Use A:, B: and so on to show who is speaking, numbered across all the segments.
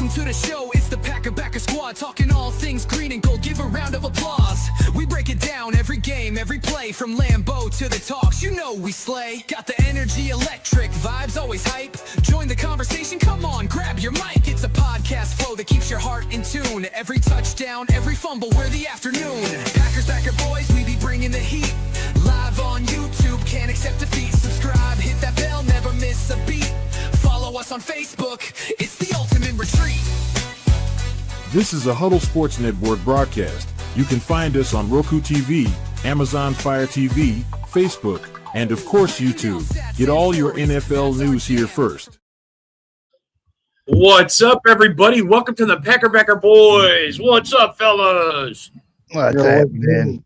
A: Welcome to the show, it's the Packer Squad, talking all things green and gold. Give a round of applause. We break it down every game, every play, from Lambeau to the talks. You know we slay. Got the energy, electric vibes, always hype. Join the conversation, come on, grab your mic. It's a podcast flow that keeps your heart in tune. Every touchdown, every fumble, we're the afternoon. Packer boys, we be bringing the heat. Live on YouTube, can't accept defeat. Subscribe, hit that bell, never miss a beat. Follow us on Facebook, it's the ultimate retreat.
B: This is a Huddle Sports Network broadcast. You can find us on Roku TV, Amazon Fire TV, Facebook, and of course YouTube. Get all your NFL news here first.
C: What's up, everybody? Welcome to the Packer Boys. What's up, fellas?
D: What's happening?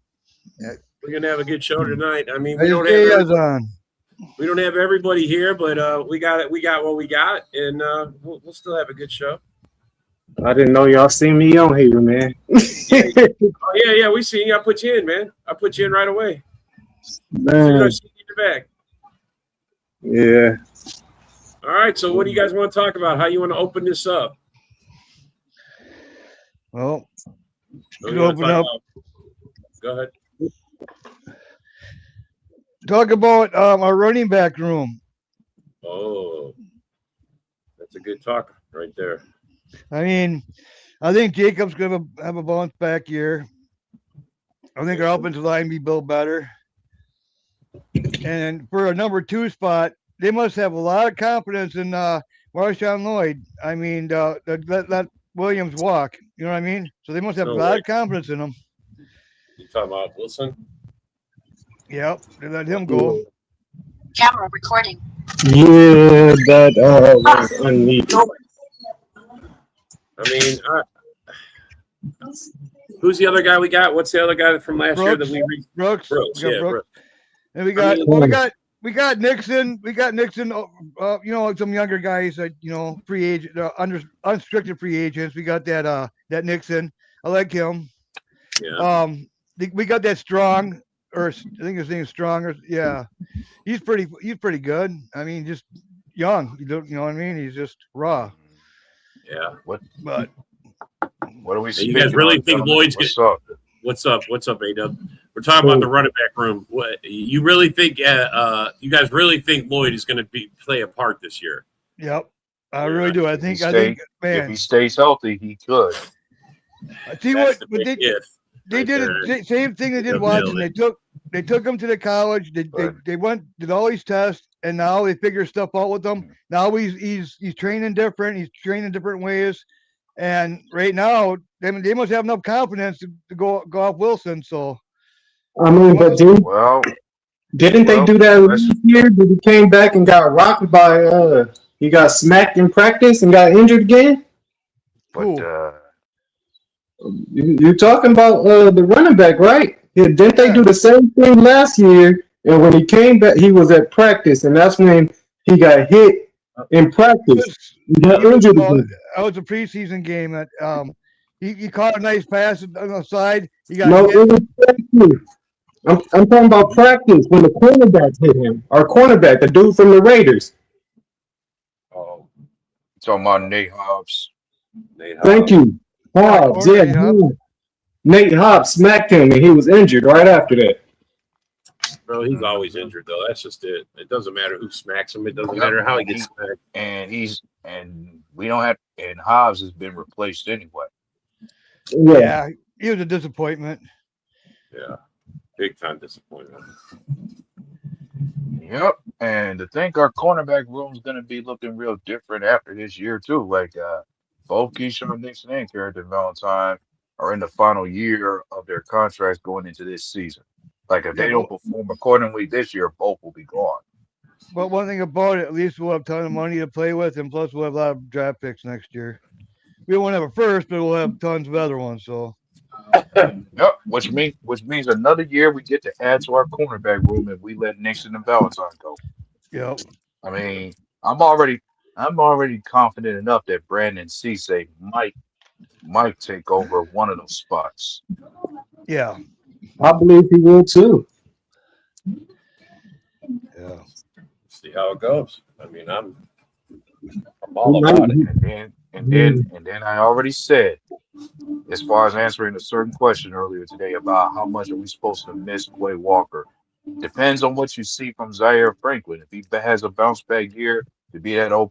C: We're gonna have a good show tonight. I mean,
D: We
C: we don't have everybody here, but we got what we got, and we'll still have a good show.
E: I didn't know y'all seen me on here, man.
C: Yeah, we seen you. I put you in, man. I put you in right away.
E: Man.
C: See you back.
E: Yeah.
C: All right. So, what do you guys want to talk about? How you want to open this up?
D: Well,
C: What do you wanna talk about? Go ahead.
D: talk about our running back room.
C: Oh, that's a good talk right there.
D: I mean, I think Jacob's going to have a bounce back year. I think our offensive line be built better. And for a number 2 spot, they must have a lot of confidence in Marshawn Lloyd. I mean, let Williams walk. You know what I mean? So they must have a lot of confidence in him.
C: You talking about Wilson?
D: Yep, they let him go.
F: Camera recording.
E: Yeah, that was unneeded.
C: I mean, who's the other guy we got? What's the other guy from last year that we
D: Brooks.
C: Brooks,
D: We got
C: yeah,
D: Brooks.
C: Brooks.
D: And we got Nixon. We got Nixon. You know, some younger guys that free agent, unrestricted free agents. We got that Nixon. I like him.
C: Yeah.
D: We got that Strong, or I think his name is Strong. Yeah, he's pretty good. I mean, just young. You know what I mean? He's just raw.
C: Yeah.
D: But
G: What do we see?
C: You guys really think Lloyd's
G: What's
C: good?
G: up?
C: What's up, A-Dub? We're talking about the running back room. What you really think? You guys really think Lloyd is going to play a part this year?
D: yep, I really do. I think,
G: If
D: man.
G: he stays healthy, he could.
D: I see
C: That's
D: what
C: the
D: but
C: big
D: they
C: if.
D: they
C: right
D: did
C: there.
D: the same thing they did
C: Nailed
D: Watson.
C: it.
D: They took him to the college. They did all these tests, and now they figure stuff out with him. Now he's training different. He's training different ways, and right now they must have enough confidence to go off Wilson. So
E: I mean, but
G: Well,
E: didn't they do that last year? Did he came back and got rocked by he got smacked in practice and got injured again?
G: but
D: Cool.
E: You're talking about the running back, right? Yeah, didn't they do the same thing last year? And when he came back, he was at practice, and that's when he got hit in practice. He got injured again.
D: That was a preseason game. That he caught a nice pass on the side. He got
E: No,
D: hit.
E: it was practice. I'm talking about practice when the cornerback hit him. Our cornerback, the dude from the Raiders.
G: oh, talking about Nate Hobbs.
C: Nate
E: Thank
C: Hobbs.
E: you. Hobbs, yeah.
D: Nate Hobbs.
E: Nate Hobbs smacked him, and he was injured right after that.
C: Bro, he's always injured though. That's just it. It doesn't matter who smacks him. It doesn't matter how he gets smacked.
G: And we don't have, and Hobbs has been replaced anyway.
E: Yeah.
D: Yeah, he was a disappointment.
C: Yeah, big time disappointment.
G: Yep. And to think our cornerback room is going to be looking real different after this year too. Like both Keyshawn Nixon and Carrington Valentine are in the final year of their contracts going into this season. Like if they don't perform accordingly this year, both will be gone.
D: But one thing about it, at least we'll have a ton of money to play with, and plus we'll have a lot of draft picks next year. We won't have a first, but we'll have tons of other ones. So
G: Yep. Which means another year we get to add to our cornerback room if we let Nixon and Valentine go.
D: yep.
G: I mean, I'm already confident enough that Brandon Cisse might take over one of those spots.
D: Yeah.
E: I believe he will too.
D: Yeah.
C: See how it goes. I mean, I'm all about it.
G: And then I already said, as far as answering a certain question earlier today about how much are we supposed to miss Quay Walker, depends on what you see from Zaire Franklin. If he has a bounce back year to be that all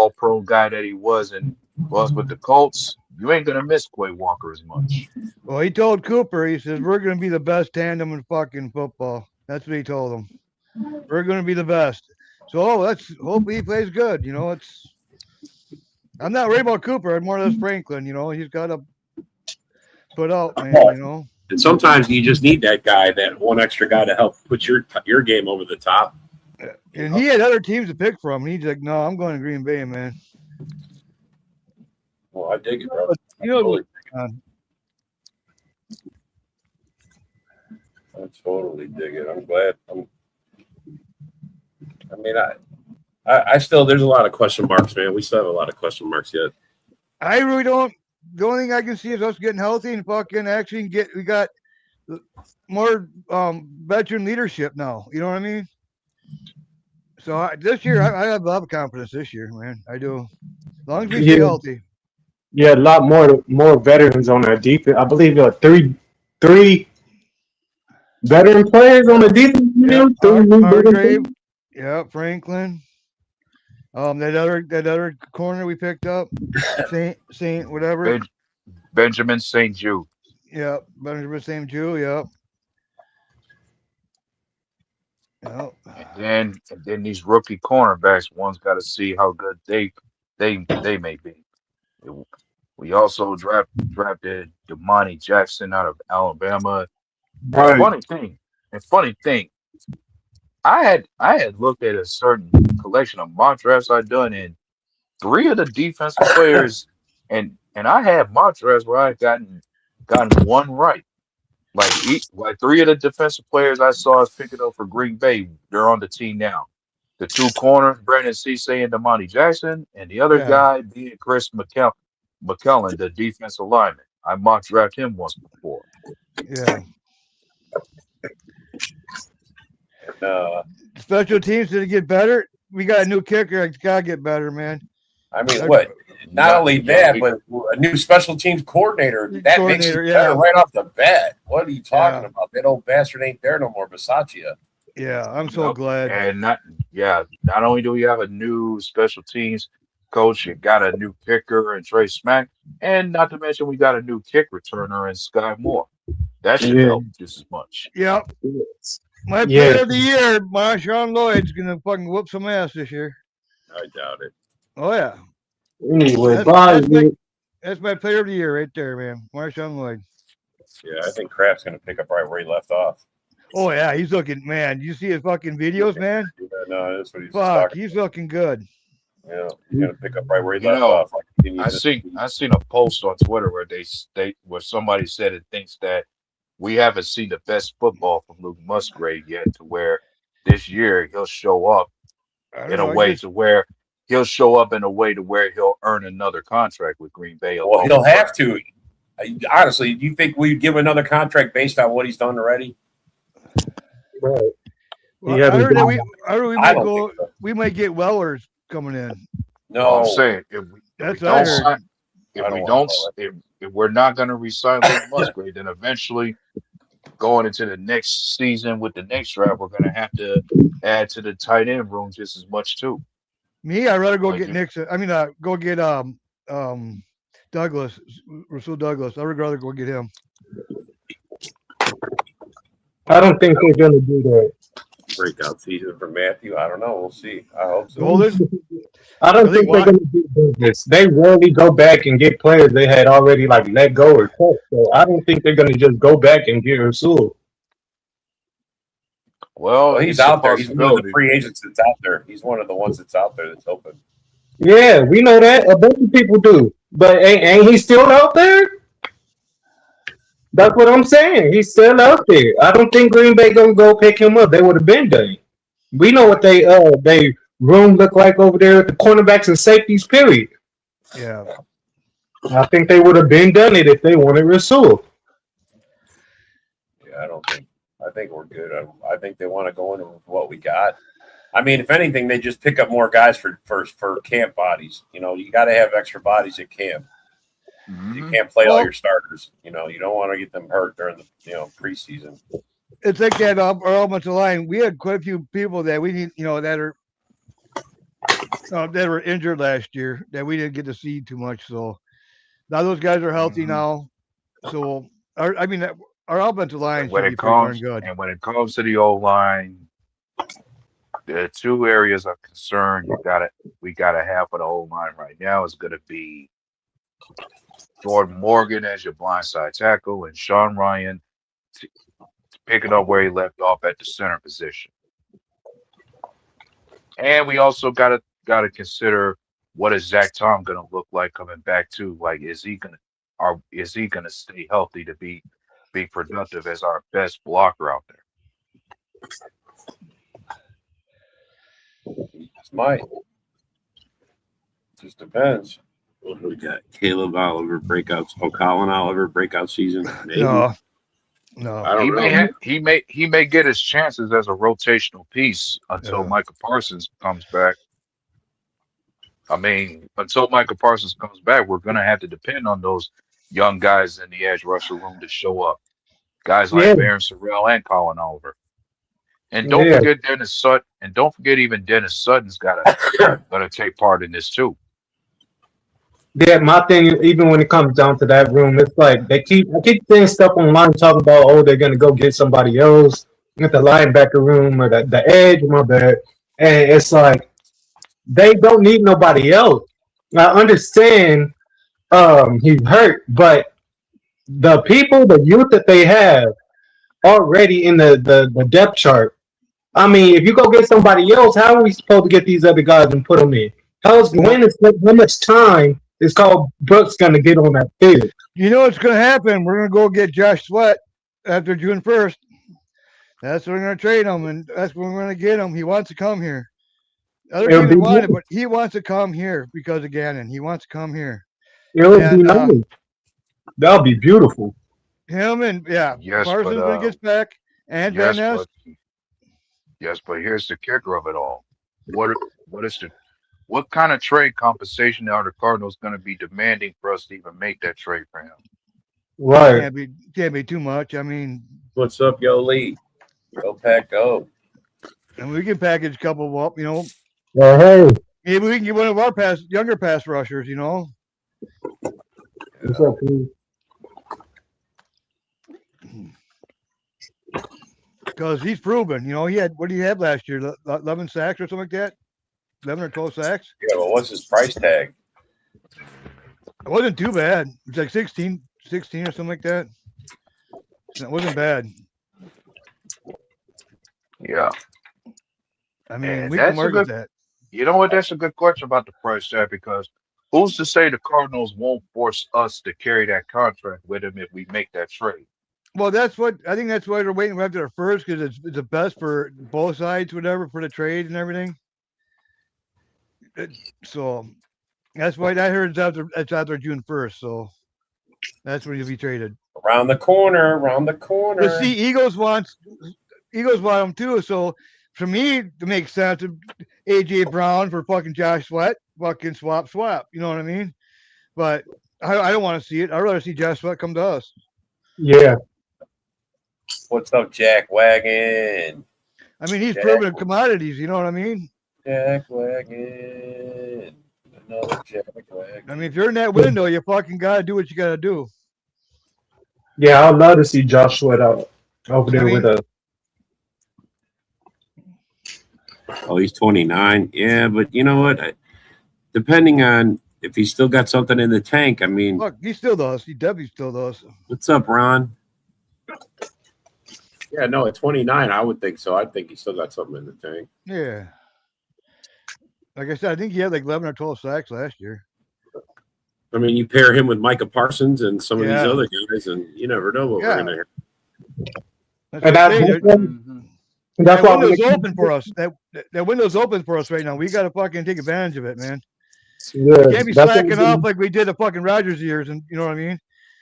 G: pro guy that he was with the Colts, you ain't gonna miss Quay Walker as much.
D: Well, he told Cooper, he says, we're going to be the best tandem in fucking football. That's what he told him. We're going to be the best. So hopefully he plays good. I'm not worried about Cooper. I'm more or less Franklin. He's got to put out, man.
C: And sometimes you just need that guy, that one extra guy to help put your game over the top.
D: And he had other teams to pick from. And he's like, no, I'm going to Green Bay, man.
C: Well, I dig it, bro. I totally dig it. I'm glad. I still, there's a lot of question marks, man. We still have a lot of question marks yet.
D: I really don't. The only thing I can see is us getting healthy and fucking actually we got more veteran leadership now. You know what I mean? So this year, I have a lot of confidence this year, man. I do. As long as we stay healthy.
E: Yeah, a lot more veterans on our defense. I believe there are three veteran players on the defense.
D: Hargrave, yeah, Franklin. That other corner we picked up, Saint whatever.
G: Benjamin St. Jude.
D: Yeah, Benjamin St. Jude. Yep.
G: And then these rookie cornerbacks, one's got to see how good they may be. We also drafted Damani Jackson out of Alabama.
E: Right.
G: Funny thing, I had looked at a certain collection of mock drafts I'd done, and 3 of the defensive players, and I had mock drafts where I had gotten one right. Like 3 of the defensive players I saw us picking up for Green Bay, they're on the team now. The 2 corners, Brandon Cisse and Damani Jackson, and the other guy being Chris McKellen, the defensive lineman. I mock drafted him once before.
D: Yeah. Special teams, did it get better? We got a new kicker. It's got to get better, man.
C: I mean, what? Not only that, but a new special teams coordinator. That makes it better right off the bat. What are you talking about? That old bastard ain't there no more, Bisaccia.
D: Yeah, I'm so glad.
G: And not only do we have a new special teams coach, you got a new kicker and Trey Smack, and not to mention we got a new kick returner in Sky Moore. That should help just as much.
D: Yep. My player of the year, Marshawn Lloyd's gonna fucking whoop some ass this year.
C: I doubt it.
D: Oh yeah.
E: Anyway,
D: that's my player of the year right there, man. Marshawn Lloyd.
C: Yeah, I think Kraft's gonna pick up right where he left off.
D: Oh yeah, he's looking, man. You see his fucking videos, man?
C: Yeah, no, that's what he's
D: talking. He's looking good.
C: Yeah, he's gonna pick up right where he left off.
G: I seen a post on Twitter where somebody said it thinks that we haven't seen the best football from Luke Musgrave yet, to where this year he'll show up in a way to where he'll earn another contract with Green Bay.
C: Well, he'll have to. Honestly, do you think we'd give another contract based on what he's done already?
E: Right.
D: Well, I heard that we might get Wellers coming in.
G: No, I'm saying if we're not going to resign Luke Musgrave, then eventually going into the next season with the next draft, we're going to have to add to the tight end room just as much too.
D: Me, I'd rather go get Nixon. I mean, go get Douglas, Rasul Douglas. I would rather go get him.
E: I don't think they're going to do that.
C: Breakout season for Matthew. I don't know. We'll see. I hope so.
E: I don't think they're going to do business. They rarely go back and get players they had already let go or cut. So I don't think they're going to just go back and get Rasul.
C: Well, he's out there. He's one of the free agents that's out there. He's one of the ones that's out there that's open.
E: Yeah, we know that. A bunch of people do. But ain't he still out there? That's what I'm saying. He's still out there. I don't think Green Bay gonna go pick him up. They would have been done. We know what they room look like over there at the cornerbacks and safeties. Period.
D: Yeah.
E: I think they would have been done it if they wanted Rasul.
C: Yeah, I think we're good. I think they want to go in with what we got. I mean, if anything, they just pick up more guys for camp bodies. You know, you got to have extra bodies at camp. You can't play all your starters. You know, you don't want to get them hurt during the preseason.
D: It's like that our offensive line. We had quite a few people that we need, that were injured last year that we didn't get to see too much. So now those guys are healthy now. So our offensive line should be pretty darn good.
G: And when it comes to the O-line, the two areas of concern we gotta have for the O-line right now is gonna be Jordan Morgan as your blindside tackle and Sean Ryan picking up where he left off at the center position. And we also gotta consider what is Zach Tom gonna look like coming back too. Like, is he gonna stay healthy to be productive as our best blocker out there?
C: Might. Just depends.
H: What do we got? Caleb Oliver breakouts. Colin Oliver breakout season. Maybe.
D: No.
H: I don't know.
G: He may get his chances as a rotational piece until Micah Parsons comes back. I mean, until Micah Parsons comes back, we're gonna have to depend on those young guys in the edge rusher room to show up. Guys like Baron Sorrell and Colin Oliver. And don't forget Dennis Sutton. And don't forget even Dennis Sutton's gotta take part in this too.
E: Yeah, my thing, even when it comes down to that room, it's like I keep seeing stuff online talking about, they're gonna go get somebody else at the linebacker room or the edge, my bad. And it's like they don't need nobody else. I understand he's hurt, but the youth that they have already in the depth chart. I mean, if you go get somebody else, how are we supposed to get these other guys and put them in? How much time is Carl Brooks going to get on that field?
D: You know what's going to happen? We're going to go get Josh Sweat after June 1st. That's when we're going to trade him, and that's when we're going to get him. He wants to come here. Other people want it, but he wants to come here because of Gannon. He wants to come here.
E: It would be nice. That would be beautiful.
D: Him and Parsons when he gets back, and Van Ness.
G: Yes, but here's the kicker of it all. What kind of trade compensation are the Cardinals going to be demanding for us to even make that trade for him?
E: Right.
D: Can't be too much. I mean,
C: what's up, yo, Lee? Go Pack, go.
D: And we can package a couple up,
E: Hey.
D: Maybe we can get one of our younger pass rushers,
E: What's up, Lee?
D: Because he's proven, he had, what did he have last year? 11 sacks or something like that? 11 or 12 sacks?
C: Yeah, but what's his price tag?
D: It wasn't too bad. It was like 16 or something like that. It wasn't bad.
G: Yeah.
D: I mean, we can work with that.
G: You know what? That's a good question about the price tag, because who's to say the Cardinals won't force us to carry that contract with him if we make that trade?
D: Well, that's why they're waiting after the first, because it's the best for both sides, whatever, for the trade and everything. So that's why I heard it's after June 1st. So that's when he'll be traded.
C: Around the corner.
D: But see, Eagles want him too. So for me, to make sense, AJ Brown for fucking Josh Sweat, fucking swap. You know what I mean? But I don't want to see it. I'd rather see Josh Sweat come to us.
E: Yeah.
C: What's up, Jack Wagon?
D: I mean, he's proven commodities. You know what I mean?
C: Jack Wagon. Another Jack Wagon.
D: I mean, if you're in that window, you fucking got to do what you got to do.
E: Yeah, I'd love to see Josh Sweat out over there with us.
H: Oh, he's 29. Yeah, but you know what? Depending on if he's still got something in the tank, I mean.
D: Look, he still does. He definitely still does.
H: What's up, Ron?
I: Yeah, no, at 29, I would think so. I think he still got something in the tank.
D: Yeah. Like I said, I think he had like 11 or 12 sacks last year.
I: I mean, you pair him with Micah Parsons and some of these other guys, and you never know what we're going to hear.
D: That window's open for us. That window's open for us right now. We got to fucking take advantage of it, man.
E: Yeah,
D: we can't be slacking off like we did the fucking Rodgers years, and you know what I mean?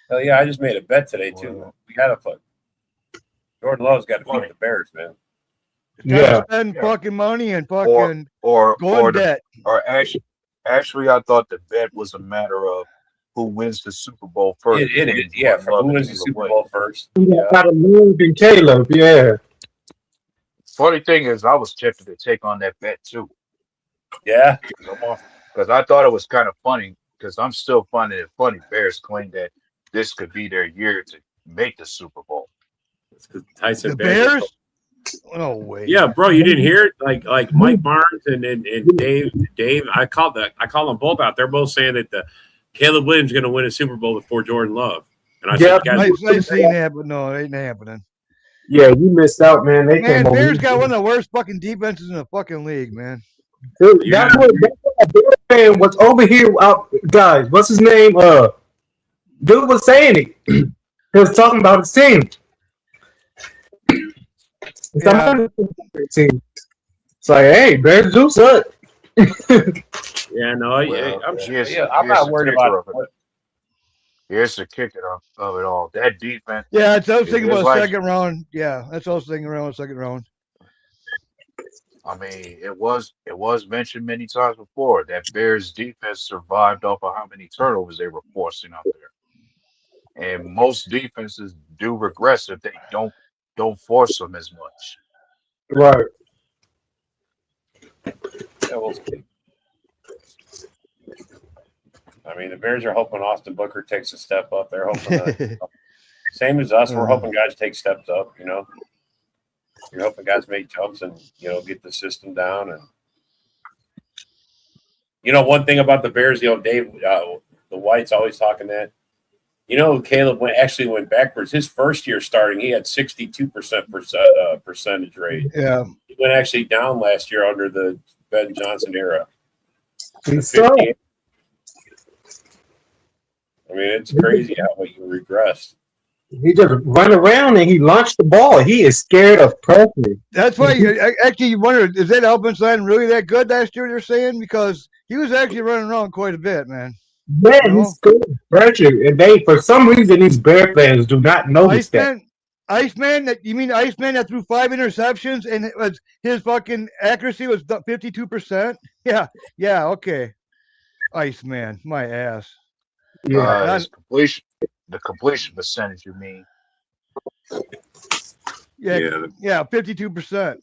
C: Hell yeah, I just made a bet today too. We got to put Jordan Love's got to beat the Bears, man.
D: It's time
E: Yeah.
D: to spend fucking money and
G: or
D: fucking
G: or
D: go
G: or
D: in
G: the
D: debt.
G: or actually, I thought the bet was a matter of who wins the Super Bowl first
C: It is,
G: between
C: yeah.
G: Jordan
C: For
G: Love
C: who
G: and
C: wins the
G: Caleb
C: Super
G: Williams.
C: Bowl first?
E: Yeah.
C: Yeah.
E: Out of Love and Caleb, yeah.
G: Funny thing is, I was tempted to take on that bet too.
C: Yeah.
G: Because I thought it was kind of funny. Because I'm still finding it funny. Bears claim that this could be their year to make the Super Bowl.
I: It's 'cause Tyson
D: The
I: Bagent-
D: Bears? No way.
I: Yeah, bro, you didn't hear it? Like Mike Barnes and Dave. I called them both out. They're both saying that the Caleb Williams is going to win a Super Bowl before Jordan Love. And I
E: Yeah.
I: said, guys,
D: I seen that, but no, it ain't happening.
E: Yeah, you missed out, man. They
D: Man,
E: came over.
D: Bears got one of the worst fucking defenses in the fucking league, man.
E: Dude, that's what a Bears fan was over here. Guys, what's his name? Dude was saying it. He was talking about his team.
D: Yeah.
E: It's like, hey, Bears do suck.
I: yeah, no, I'm sure.
C: Yeah, I'm not worried about it.
G: Here's the kicker of it all. That defense.
D: Yeah, that's what I was thinking
G: It's
D: about
G: like-
D: second round. Yeah, that's what I was thinking around second round.
G: I mean, it was mentioned many times before that Bears defense survived off of how many turnovers they were forcing out there. And most defenses do regress if they don't force them as much.
E: Right.
C: Yeah, we'll see. I mean, the Bears are hoping Austin Booker takes a step up. They're hoping that, same as us. We're hoping guys take steps up. You know, you're hoping guys make jumps and get the system down. And one thing about the Bears, Dave, the White's always talking that. Caleb went backwards. His first year starting, he had 62% percentage rate.
D: Yeah,
C: He went actually down last year under the Ben Johnson era.
E: He sucked.
C: I mean, it's crazy how he regressed.
E: He just run around and he launched the ball. He is scared of pressure.
D: that's why you wonder, is that Alpenstein really that good last year? They're saying because he was actually running around quite a bit, man.
E: Yeah, he's scared of pressure. And for some reason, these Bear fans do not notice that.
D: Iceman, you mean Iceman that threw 5 interceptions and it was his fucking accuracy was 52%? Yeah, okay. Iceman, my ass.
E: Yeah.
G: The completion percentage, you mean?
D: Yeah, 52%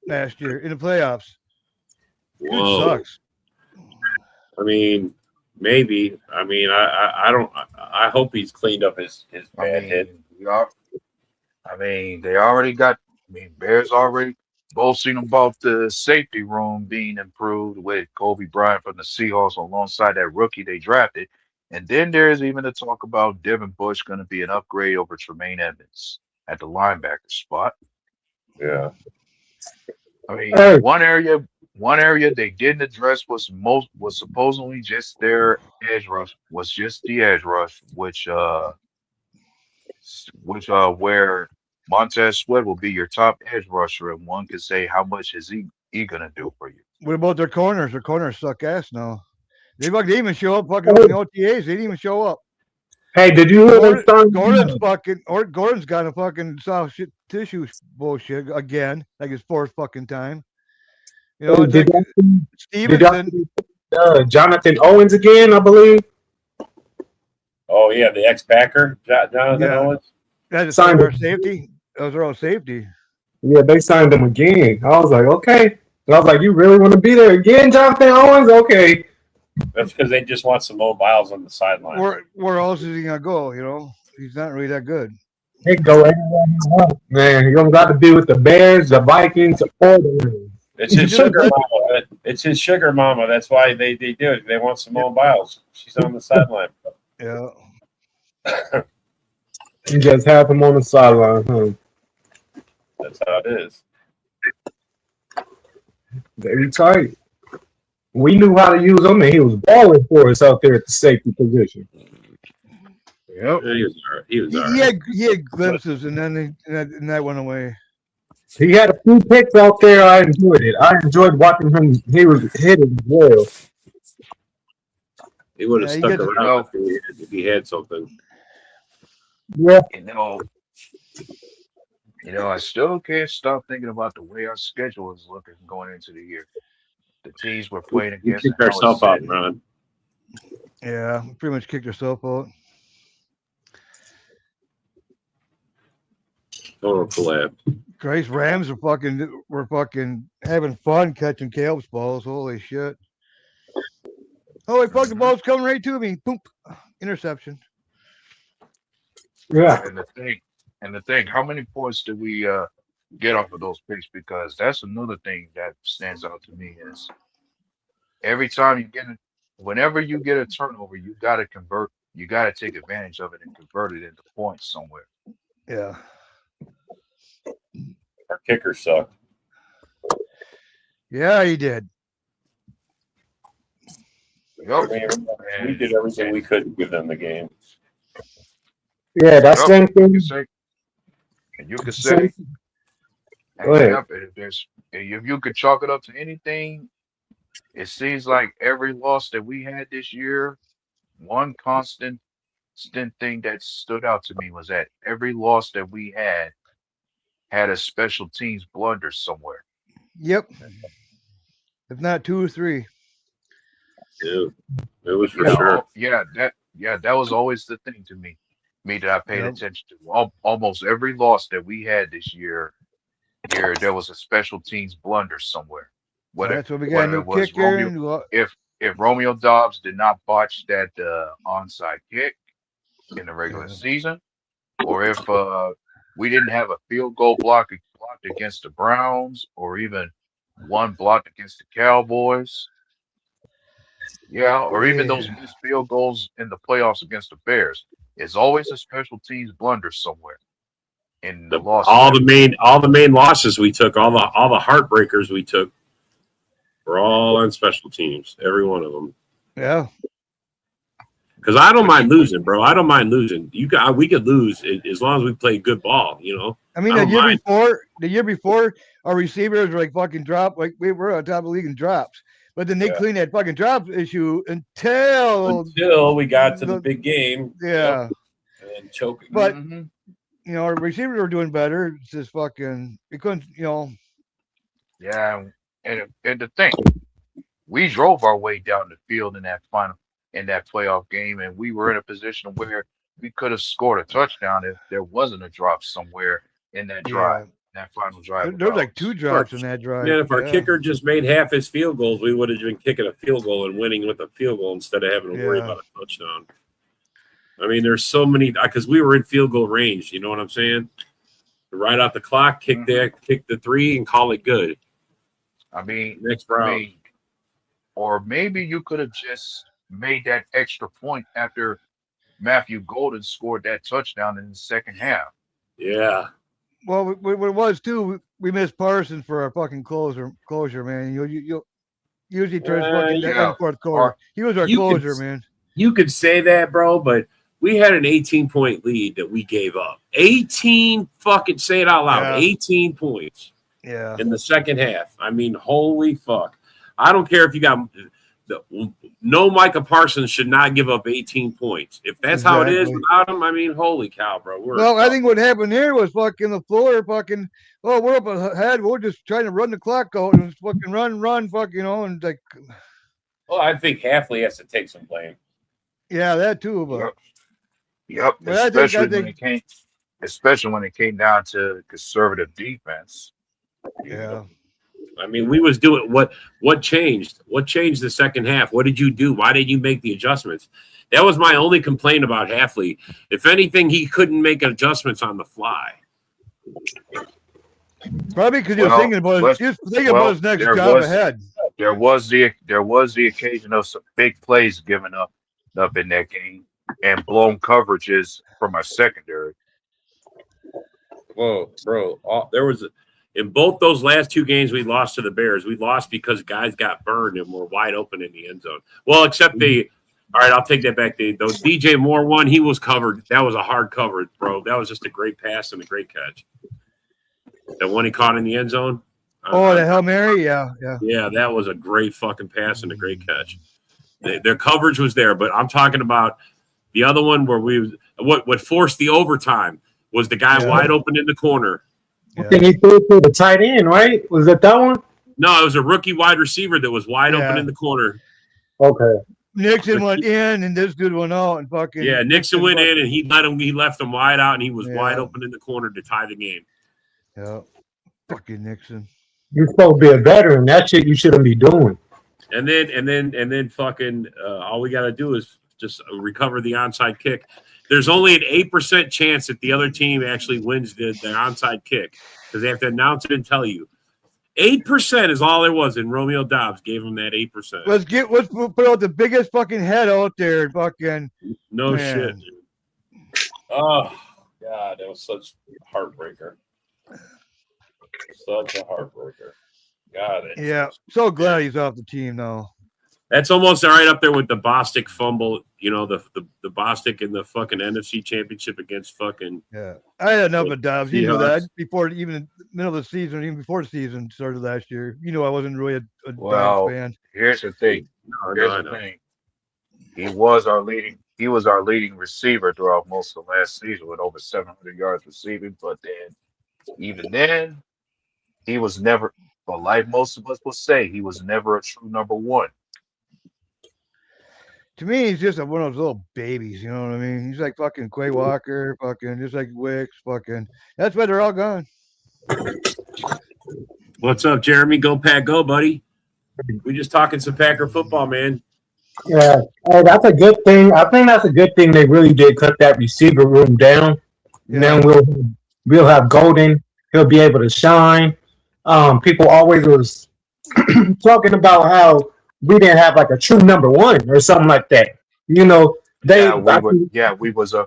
D: last year in the playoffs. Dude
I: Whoa.
D: sucks.
I: I mean, maybe. I mean, I don't. I hope he's cleaned up his bad hit.
G: They already got. Bears already boasting about the safety room being improved with Kobe Bryant from the Seahawks alongside that rookie they drafted. And then there's even the talk about Devin Bush going to be an upgrade over Tremaine Edmonds at the linebacker spot.
C: Yeah.
G: I mean, one area they didn't address was supposedly just their edge rush, which where Montez Sweat will be your top edge rusher, and one could say, how much is he gonna do for you?
D: What about their corners? Their corners suck ass now. They didn't even show up fucking in the OTAs. They didn't even show up.
E: Hey, did you hear
D: Gordon's got a fucking soft shit tissue bullshit again, like his fourth fucking time. Stevenson.
E: Jonathan Owens again, I believe.
C: Oh yeah, the ex-backer, Jonathan Owens.
D: That's our safety. That was our own safety.
E: Yeah, they signed him again. I was like, okay. And I was like, you really want to be there again, Jonathan Owens? Okay.
C: That's because they just want some mobiles on the sideline.
D: Where else is he gonna go? He's not really that good.
E: He can go anywhere he wants, man. You don't got to be with the Bears, the Vikings, or the Rams.
C: It's his sugar mama. It's his sugar mama. That's why they do it. They want some mobiles. She's on the sideline.
D: Yeah.
E: You just have him on the sideline, huh?
C: That's how it is.
E: Very tight. We knew how to use him, and he was balling for us out there at the safety position.
G: Yep.
I: He was all
D: He
I: right.
D: had glimpses, and then that went away.
E: He had a few picks out there. I enjoyed it. I enjoyed watching him. He was hitting well.
I: He would have
D: Yeah, he
I: stuck
D: gets-
I: around if he had something.
E: Yeah.
G: I still can't stop thinking about the way our schedule is looking going into the year. The teams we're playing
I: We
G: against and
I: kicked
G: how it's
I: ourselves out,
G: set.
I: Ron.
D: Yeah, pretty much kicked herself out.
I: Total collapse.
D: Christ, Rams were fucking having fun catching Caleb's balls. Holy shit. Oh, fuck, the ball's coming right to me. Boom. Interception.
E: Yeah.
G: And the thing, how many points did we get off of those picks? Because that's another thing that stands out to me is every time you get it, whenever you get a turnover, you got to convert. You got to take advantage of it and convert it into points somewhere.
D: Yeah.
C: Our kicker sucked.
D: Yeah, he did.
G: Yup.
C: We did everything we could to give them the game.
E: Yeah, that's
G: Yup.
E: same
G: You
E: thing.
G: can say, and you can say,
E: Go ahead.
G: yep, if you could chalk it up to anything, it seems like every loss that we had this year, one constant thing that stood out to me was that every loss that we had a special teams blunder somewhere.
D: Yep. If not 2 or 3.
I: Yeah, it was for
G: Yeah,
I: sure.
G: that was always the thing to me that I paid
D: Yep.
G: attention to. Almost every loss that we had this year, there was a special teams blunder somewhere. Whether
D: That's what we got a
G: whether
D: new
G: it was
D: kicker.
G: Romeo, if Romeo Dobbs did not botch that onside kick in the regular
D: Yeah.
G: season, or if we didn't have a field goal blocked against the Browns, or even one blocked against the Cowboys. Yeah, or even those
D: Yeah.
G: missed field goals in the playoffs against the Bears. It's always a special teams blunder somewhere in the loss.
I: All the main losses we took, all the heartbreakers we took, were all on special teams. Every one of them.
D: Yeah.
I: Because I don't mind losing, bro. I don't mind losing. We could lose as long as we play good ball.
D: I mean,
I: I don't mind.
D: the year before, our receivers were like fucking drop. Like we were on top of the league in drops. But then they cleaned that fucking drop issue until
I: we got to the big game.
D: yeah.
I: And choking.
D: But
G: Mhm.
D: our receivers were doing better. It's just fucking we couldn't,
G: Yeah, and the thing, we drove our way down the field in that playoff game, and we were in a position where we could have scored a touchdown if there wasn't a drop somewhere in that drive, that final drive.
D: There was like
G: of
D: 2
G: ours.
D: drops in that drive.
I: Man, if our
D: Yeah.
I: kicker just made half his field goals, we would have been kicking a field goal and winning with a field goal instead of having to worry
D: Yeah.
I: about a touchdown. I mean, there's so many because we were in field goal range. You know what I'm saying? Right off the clock, kick the 3, and call it good.
G: I mean,
I: Next round.
G: or maybe you could have just made that extra point after Matthew Golden scored that touchdown in the second half.
I: Yeah.
D: Well, what it was too, we missed Parsons for our fucking closure, man. You usually turns fucking that
G: yeah.
D: end fourth quarter. He was our
I: You could-
D: closer, man.
I: You could say that, bro, but we had an 18-point lead that we gave up. 18 fucking, say it out loud,
D: Yeah.
I: 18 points
D: Yeah.
I: in the second half. I mean, holy fuck. I don't care if you got no Micah Parsons should not give up 18 points. If that's how it is
D: Exactly.
I: without him, I mean, holy cow, bro.
D: Well, I think what happened here was fucking the floor, fucking. Oh, we're up ahead. We're just trying to run the clock out and fucking run, fuck, and like,
I: Well, I think Halfley has to take some blame.
D: yeah, that too. But
G: Yep.
D: Well, I think-
G: Especially when it came down to conservative defense.
D: yeah,
I: I mean, we was doing what changed? What changed the second half? What did you do? Why did you make the adjustments? That was my only complaint about Halfley. If anything, he couldn't make adjustments on the fly.
D: probably because he was
G: Well,
D: thinking about his next
G: there
D: job
G: was-
D: ahead.
G: There was the occasion of some big plays given up in that game and blown coverages from our secondary.
I: Whoa, bro! In both those last 2 games we lost to the Bears. We lost because guys got burned and were wide open in the end zone. Well, except all right, I'll take that back. The DJ Moore one, he was covered. That was a hard cover, bro. That was just a great pass and a great catch. The one he caught in the end zone.
D: Oh, the Hail Mary, yeah.
I: Yeah, that was a great fucking pass and a great catch. Their coverage was there, but I'm talking about the other one where what forced the overtime was the guy
D: Yeah.
I: wide open in the corner.
E: I think he threw it to the tight end, right? Was it that one?
I: No, it was a rookie wide receiver that was wide open
D: Yeah.
I: in the corner.
E: Okay.
D: Nixon went in and this dude went out and fucking.
I: Yeah, Nixon went in and he left him wide out, and he was
D: Yeah.
I: wide open in the corner to tie the game.
D: Yeah. Fucking Nixon.
E: You're supposed to be a veteran. That shit you shouldn't be doing.
I: And then fucking all we got to do is just recover the onside kick. There's only an 8% chance that the other team actually wins the onside kick because they have to announce it and tell you. 8% is all there was, and Romeo Dobbs gave him that 8%.
D: Let's put out the biggest fucking head out there and fucking.
I: No
D: Man.
I: shit, dude. Oh God, that was such a heartbreaker. Such a heartbreaker. God, it.
D: Yeah. So glad he's off the team now.
I: That's almost right up there with the Bostic fumble. You know, the Bostic in the fucking NFC Championship against fucking.
D: Yeah. I had enough of Dobbs. You knew
I: Seahawks.
D: that before even the middle of the season, even before the season started last year. You know I wasn't really a
G: Well,
D: Dobbs fan.
G: here's the thing.
I: No,
G: Here's
I: I
G: the
I: know.
G: thing. He was our leading receiver throughout most of last season with over 700 yards receiving. But even then, he was never. But like most of us will say, he was never a true number one.
D: To me, he's just one of those little babies. You know what I mean? He's like fucking Quay Walker, fucking just like Wicks, fucking. That's why they're all gone.
I: What's up, Jeremy? Go Pack, go, buddy. We just talking some Packer football, man.
E: Yeah. Oh, that's a good thing. I think that's a good thing they really did cut that receiver room down.
D: Yeah.
E: Now we'll have Golden. He'll be able to shine. People always was talking about how we didn't have like a true number one or something like that. You know,
G: We was a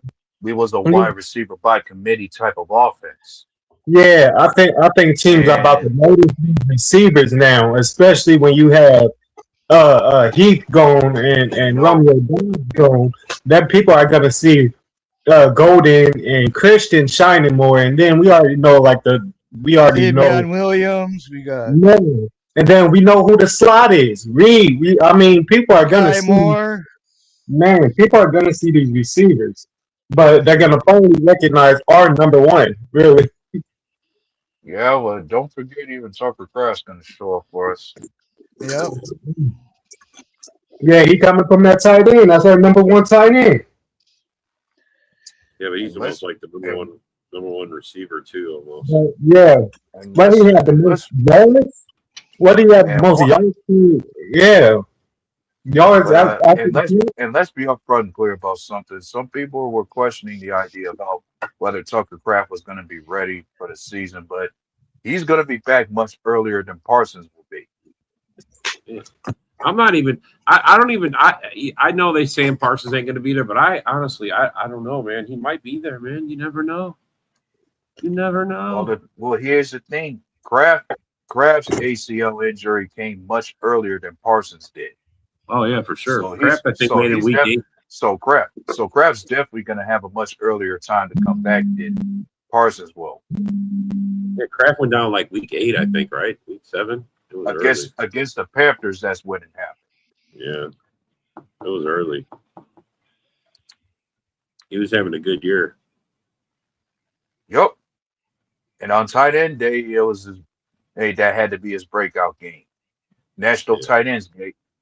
G: wide receiver by committee type of offense.
E: Yeah, I think teams are about to notice these receivers now, especially when you have Heath gone and Romeo Doubs gone. That people are gonna see Golden and Christian shining more, and then we already know
D: Damian Williams, we got
E: No. And then we know who the slot is. Reed. People are gonna
D: Ty
E: see.
D: Moore.
E: Man, people are gonna see these receivers, but they're gonna finally recognize our number one. Really.
G: Yeah, well, don't forget even Tucker Kraft's going to show up for us.
D: Yep.
E: Yeah, he coming from that tight end. That's our number one tight end.
I: Yeah, but he's almost like the number one receiver too, almost.
E: Yeah, but he had the most yards. What do you have the most yards? Yeah, yards.
G: And let's be upfront and clear about something. Some people were questioning the idea about whether Tucker Kraft was going to be ready for the season, but he's going to be back much earlier than Parsons will be.
I: I'm not even. I don't even. I know they saying Parsons ain't going to be there, but I honestly, I don't know, man. He might be there, man. You never know. You never know.
G: Well, here's the thing. Kraft's ACL injury came much earlier than Parsons did.
I: Oh yeah, for sure.
G: So
I: Kraft, I think, made it week 8.
G: So Kraft's definitely going to have a much earlier time to come back than Parsons will.
I: Yeah, Kraft went down like week 8, I think, right? Week 7. It was
G: Against the Panthers, that's when it happened.
I: Yeah, it was early. He was having a good year.
G: Yep. And on tight end day, that had to be his breakout game. National Tight Ends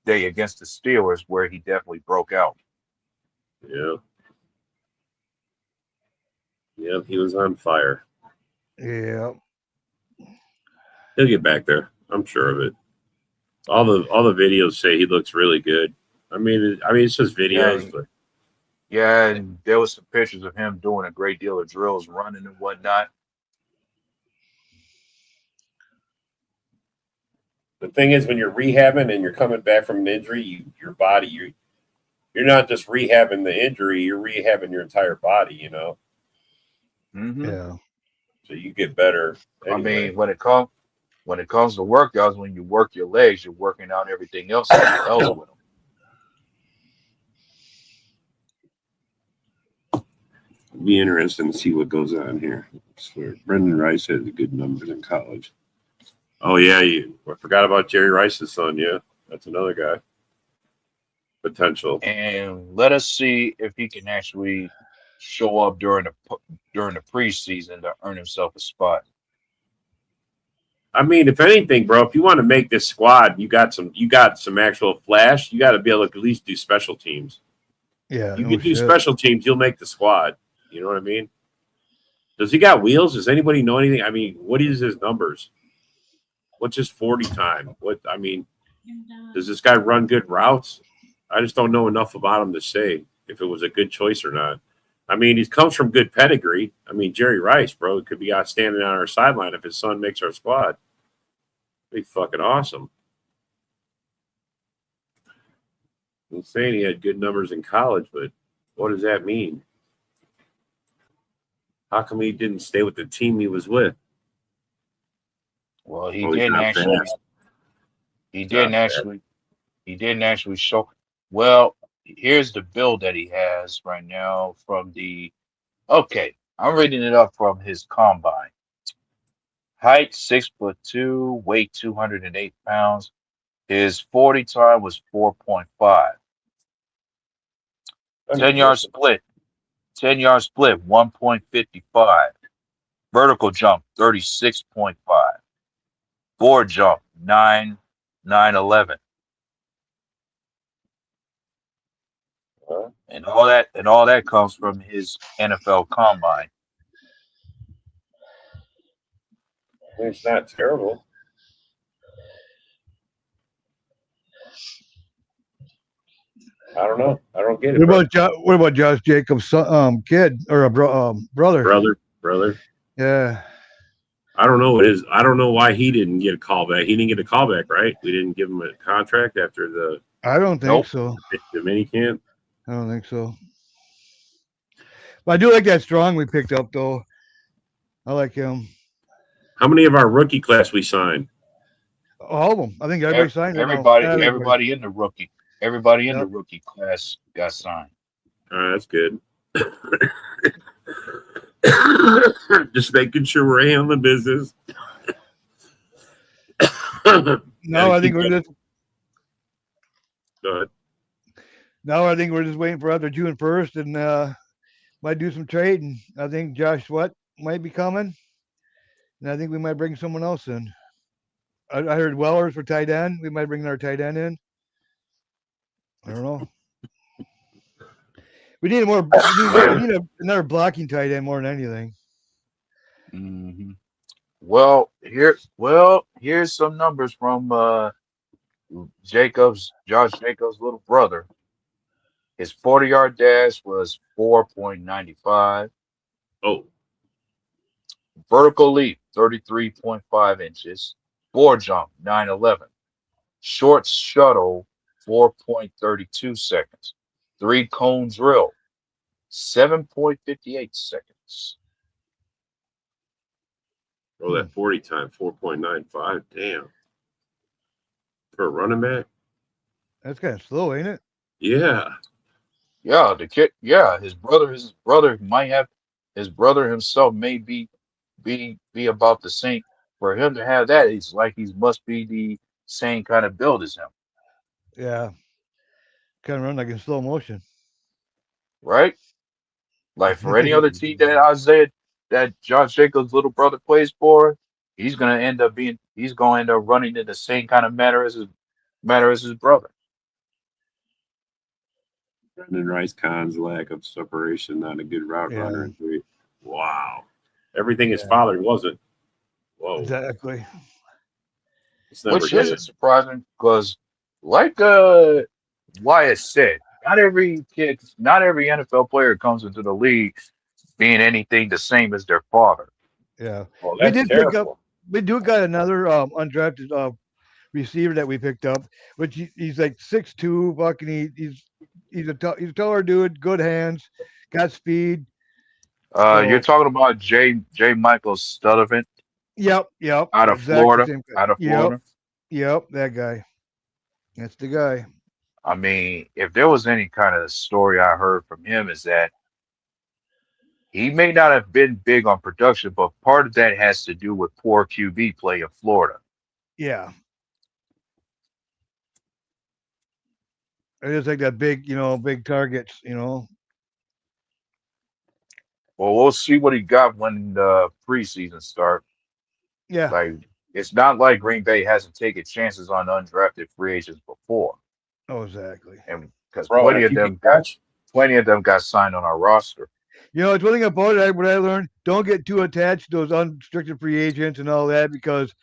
G: Day against the Steelers, where he definitely broke out.
I: Yeah. Yep, he was on fire.
D: Yeah.
I: He'll get back there. I'm sure of it. All the videos say he looks really good. I mean, it's just videos, but
G: yeah, and there was some pictures of him doing a great deal of drills, running and whatnot.
I: the thing is, when you're rehabbing and you're coming back from an injury, your body, you're not just rehabbing the injury, you're rehabbing your entire body, you know?
G: Mm-hmm.
D: Yeah.
I: So you get better.
G: I
I: anyway.
G: mean, when it comes to workouts, when you work your legs, you're working out everything else with them.
I: It'll be interesting to see what goes on here. I swear. Brendan Rice had good numbers in college. Oh, yeah. I forgot about Jerry Rice's son. Yeah, that's another guy. Potential.
G: And let us see if he can actually show up during the preseason to earn himself a spot.
I: I mean, if anything, bro, if you want to make this squad, you got some actual flash. You got to be able to at least do special teams.
D: Yeah,
I: You
D: no
I: can do
D: shit.
I: special teams, you'll make the squad. You know what I mean? Does he got wheels? Does anybody know anything? I mean, what is his numbers? What's his 40 time? Does this guy run good routes? I just don't know enough about him to say if it was a good choice or not. I mean, he comes from good pedigree. I mean, Jerry Rice, bro, could be out standing on our sideline if his son makes our squad. Be fucking awesome. I'm saying he had good numbers in college, but what does that mean? How come he didn't stay with the team he was with?
G: Well, he
I: Oh, he's
G: didn't
I: not
G: actually.
I: fast.
G: He didn't actually. He didn't actually show. Well, here's the build that he has right now from the. Okay, I'm reading it up from his combine. Height 6'2", weight 208 pounds. His 40 time was 4.5. 10-yard split. 10-yard split 1.55. Vertical jump 36.5. Board jump 9.11. And all that comes from his NFL combine.
C: It's not terrible. I don't know. I don't get it.
D: What about Josh Jacobs' kid or brother?
I: Brother.
D: Yeah.
I: I don't know what is. I don't know why he didn't get a call back. He didn't get a call back, right? We didn't give him a contract after the
D: I don't think so.
I: The mini camp.
D: I don't think so. But I do like that Strong we picked up, though. I like him.
I: How many of our rookie class we signed?
D: All of them. I think everybody signed.
G: Everybody in the rookie. Everybody in the rookie class got signed.
I: All right, that's good. Just making sure we're handling business.
D: No, I think we're just.
I: Go ahead.
D: No, I think we're just waiting for after June 1st and might do some trading. I think Josh Sweat might be coming, and I think we might bring someone else in. I heard Wellers for tight end. We might bring our tight end in. I don't know. We need another blocking tight end more than anything.
G: Mm-hmm. Well, here's some numbers from Josh Jacobs' little brother. His 40-yard dash was 4.95.
I: Oh.
G: Vertical leap, 33.5 inches. Board jump, 9.11. Short shuttle, 4.32 seconds. 3-cone drill, 7.58 seconds.
I: Oh, that 40 time, 4.95. Damn. For a running back?
D: That's kind of slow, ain't it?
I: Yeah.
G: Yeah, the kid. Yeah, his brother might have. His brother himself may be about the same. For him to have that, it's like he must be the same kind of build as him.
D: Yeah. Kind of run like in slow motion.
G: Right? Like for any other team that Josh Jacobs' little brother plays for, he's gonna end up running in the same kind of manner as his brother.
H: Brendan Rice Khan's lack of separation, not a good route runner.
I: Wow. Everything his father wasn't. Whoa.
D: Exactly.
G: Which isn't surprising because, like Wyatt said, not every NFL player comes into the league being anything the same as their father.
D: Yeah.
C: Well, that's terrible.
D: We got another undrafted receiver that we picked up, which he's like 6'2", fucking he's a taller dude, good hands, got speed.
G: You're talking about J. Michael Studevant?
D: Yep.
G: Out of Florida.
D: Yep, that guy. That's the guy.
G: I mean, if there was any kind of story I heard from him is that he may not have been big on production, but part of that has to do with poor QB play in Florida.
D: Yeah. It is like that big targets,
G: Well, we'll see what he got when the preseason starts.
D: Yeah.
G: Like it's not like Green Bay hasn't taken chances on undrafted free agents before,
D: Oh, exactly.
G: and because
C: Bro,
G: plenty
C: if
G: of
C: you
G: them
C: can
G: got
C: catch,
G: signed on our roster.
D: You know, it's one thing about it. What I learned: don't get too attached to those unrestricted free agents and all that, because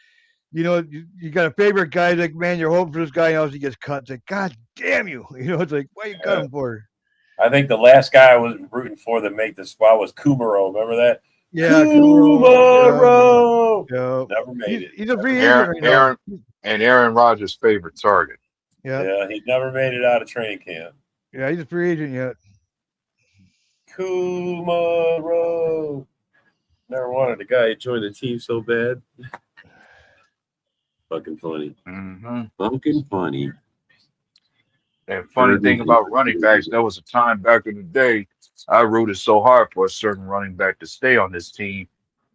D: you know you got a favorite guy. Like, man, you're hoping for this guy, and else he gets cut. It's like, God damn you! You know, it's like, why you cut him for?
C: I think the last guy I was rooting for to make the squad was Kumaro. Remember that?
D: Yeah,
C: Kumaro.
D: Yeah,
C: Never made it.
D: he's a free agent right now.
G: Aaron Rodgers' favorite target.
D: Yeah,
C: Yeah, he never made it out of training camp.
D: yeah, he's a free agent yet.
C: Kumaro.
I: Never wanted a guy to join the team so bad. Fucking funny.
G: Mm-hmm.
I: Fucking funny.
G: And funny thing about running backs, there was a time back in the day I rooted so hard for a certain running back to stay on this team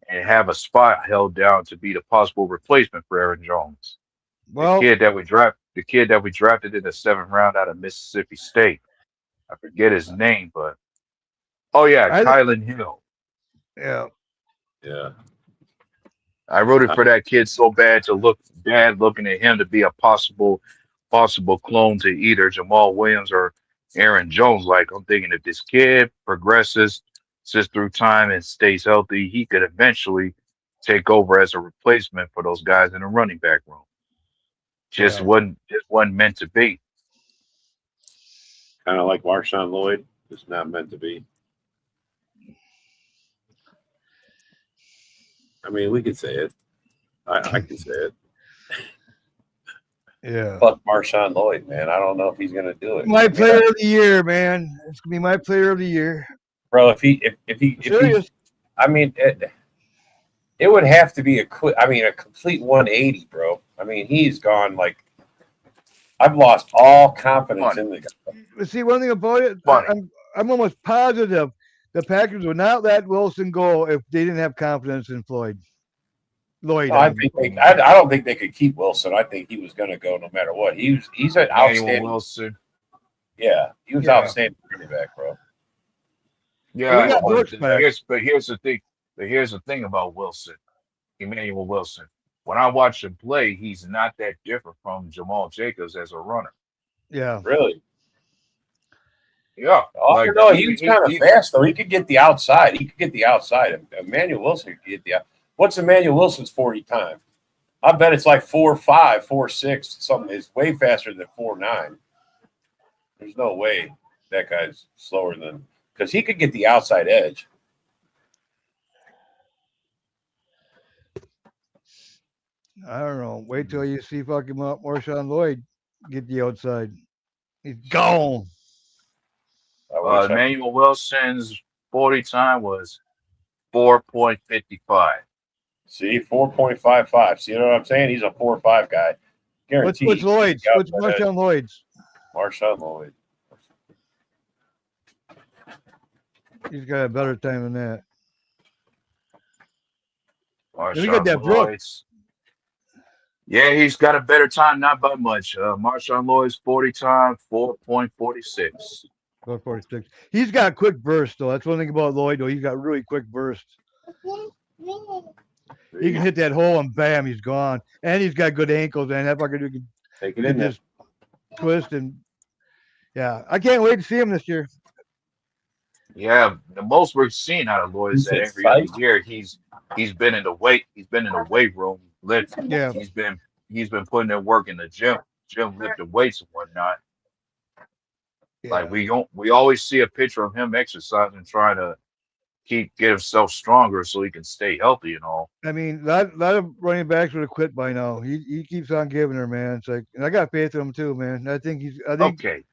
G: and have a spot held down to be the possible replacement for Aaron Jones.
D: Well,
G: the kid that we drafted in the 7th round out of Mississippi State. I forget his name, but Kylan Hill.
D: yeah,
I: Yeah.
G: I rooted for that kid so bad looking at him to be a possible clone to either Jamal Williams or Aaron Jones. Like, I'm thinking if this kid progresses, sits through time, and stays healthy, he could eventually take over as a replacement for those guys in the running back room. Just wasn't meant to be.
I: Kind of like Marshawn Lloyd. It's not meant to be. I mean, we could say it. I can say it.
D: yeah.
C: Fuck Marshawn Lloyd, man. I don't know if he's gonna do it.
D: My player of the year, man. It's gonna be my player of the year.
C: Bro, if he,
D: Serious.
C: I mean, it would have to be a complete 180, bro. I mean, he's gone like. I've lost all confidence in the guy.
D: But see, one thing about it, I'm almost positive the Packers would not let Wilson go if they didn't have confidence in Lloyd.
C: I don't think they could keep Wilson. I think he was going to go no matter what. He's an outstanding
G: Wilson.
C: Yeah, he was outstanding running back, bro.
G: Yeah, but here's the thing. Here's the thing about Wilson, Emmanuel Wilson. When I watch him play, he's not that different from Jamal Jacobs as a runner.
D: Yeah,
C: really.
G: Yeah.
C: No, he was kind of fast though. He could get the outside. Emmanuel Wilson could get the. What's Emmanuel Wilson's 40 time? I bet it's like 4.5, 4.6, something. It's way faster than 4.9. There's no way that guy's slower than, because he could get the outside edge.
D: I don't know. Wait till you see fucking Marshawn Lloyd get the outside. He's gone.
G: Emmanuel Wilson's 40 time was 4.55.
C: See, 4.55. See what I'm saying? He's a 4.5 guy. Guaranteed.
D: What's Lloyd's? What's Marshawn Lloyd's?
C: Marshawn Lloyd.
D: He's got a better time than that.
G: We got that Brooks. Yeah, he's got a better time, not by much. Marshawn Lloyd's 40 time, 4.46.
D: 4.46. He's got quick bursts, though. That's one thing about Lloyd, though. He's got really quick bursts. He can hit that hole and bam, he's gone. And he's got good ankles, and that fucker can
C: take it in
D: just twist and yeah. I can't wait to see him this year.
G: Yeah, the most we're seeing out of Lloyd is that every other year he's been in the weight room lifting.
D: Yeah,
G: he's been putting in work in the gym lifting weights and whatnot. Yeah. Like we always see a picture of him exercising, trying to get himself stronger so he can stay healthy and all.
D: I mean, a lot of running backs would have quit by now. He keeps on giving her, man. It's like, and I got faith in him too, man. I think
G: okay.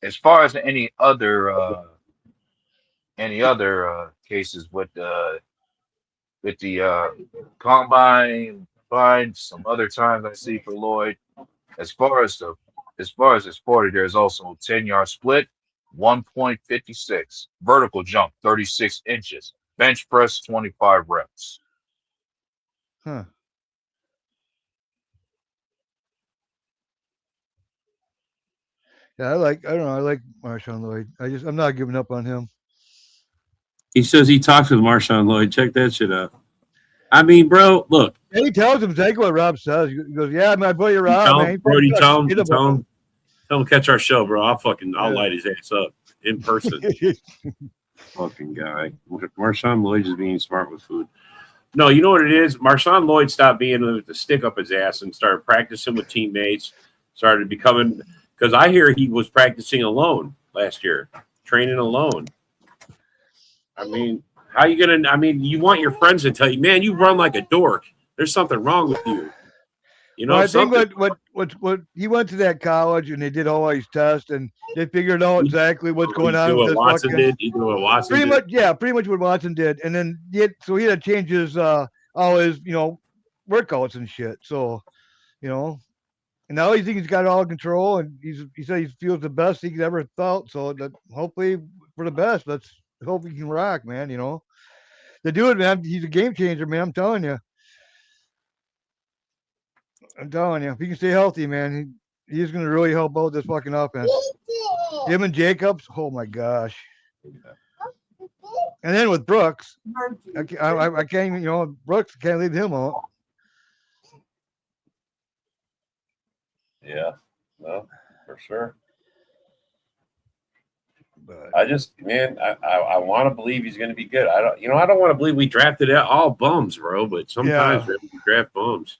G: As far as any other cases with the combine, some other times I see for Lloyd. As far as his 40, there's also 10-yard split, 1.56, vertical jump, 36 inches, bench press, 25 reps.
D: Huh. Yeah, I like Marshawn Lloyd. I'm not giving up on him.
I: He says he talks with Marshawn Lloyd. Check that shit out.
H: I mean, bro, look.
D: And he tells him exactly what Rob says. He goes, "Yeah, my buddy Rob,
H: Tell
D: man.
H: him,
D: he
H: Brody,
D: fucking
H: tell
D: talks
H: him,
D: shit
H: tell
D: about
H: him, tell him catch our show, bro. I'll
D: Yeah.
H: light his ass up in person. Fucking guy. Marshawn Lloyd is being smart with food. No, you know what it is? Marshawn Lloyd stopped being with the stick up his ass and started practicing with teammates, started becoming, because I hear he was practicing alone last year, training alone. I mean, how you going to, I mean, you want your friends to tell you, man, you run like a dork. There's something wrong with you. You know,
D: Well, I think
H: something.
D: what he went to that college and they did all these tests and they figured out exactly what's going
H: You
D: on
H: do
D: with
H: what
D: this
H: Watson
D: fucking.
H: did. You do what Watson
D: Pretty
H: did.
D: much, yeah, pretty much what Watson did, and then so he had to change his all his workouts and shit. So, and now he thinks he's got it all in control, and he said he feels the best he's ever felt. So that hopefully for the best. Let's hope he can rock, man. The dude, man, he's a game changer, man. I'm telling you. If he can stay healthy, man, he's gonna really help out this fucking offense. Him and Jacobs, oh my gosh. And then with Brooks, I can't even, Brooks can't leave him out.
C: Yeah, no, for sure.
D: But
C: I just, man, I want to believe he's going to be good. I don't
H: want to believe we drafted all bums, bro. But sometimes we draft bums.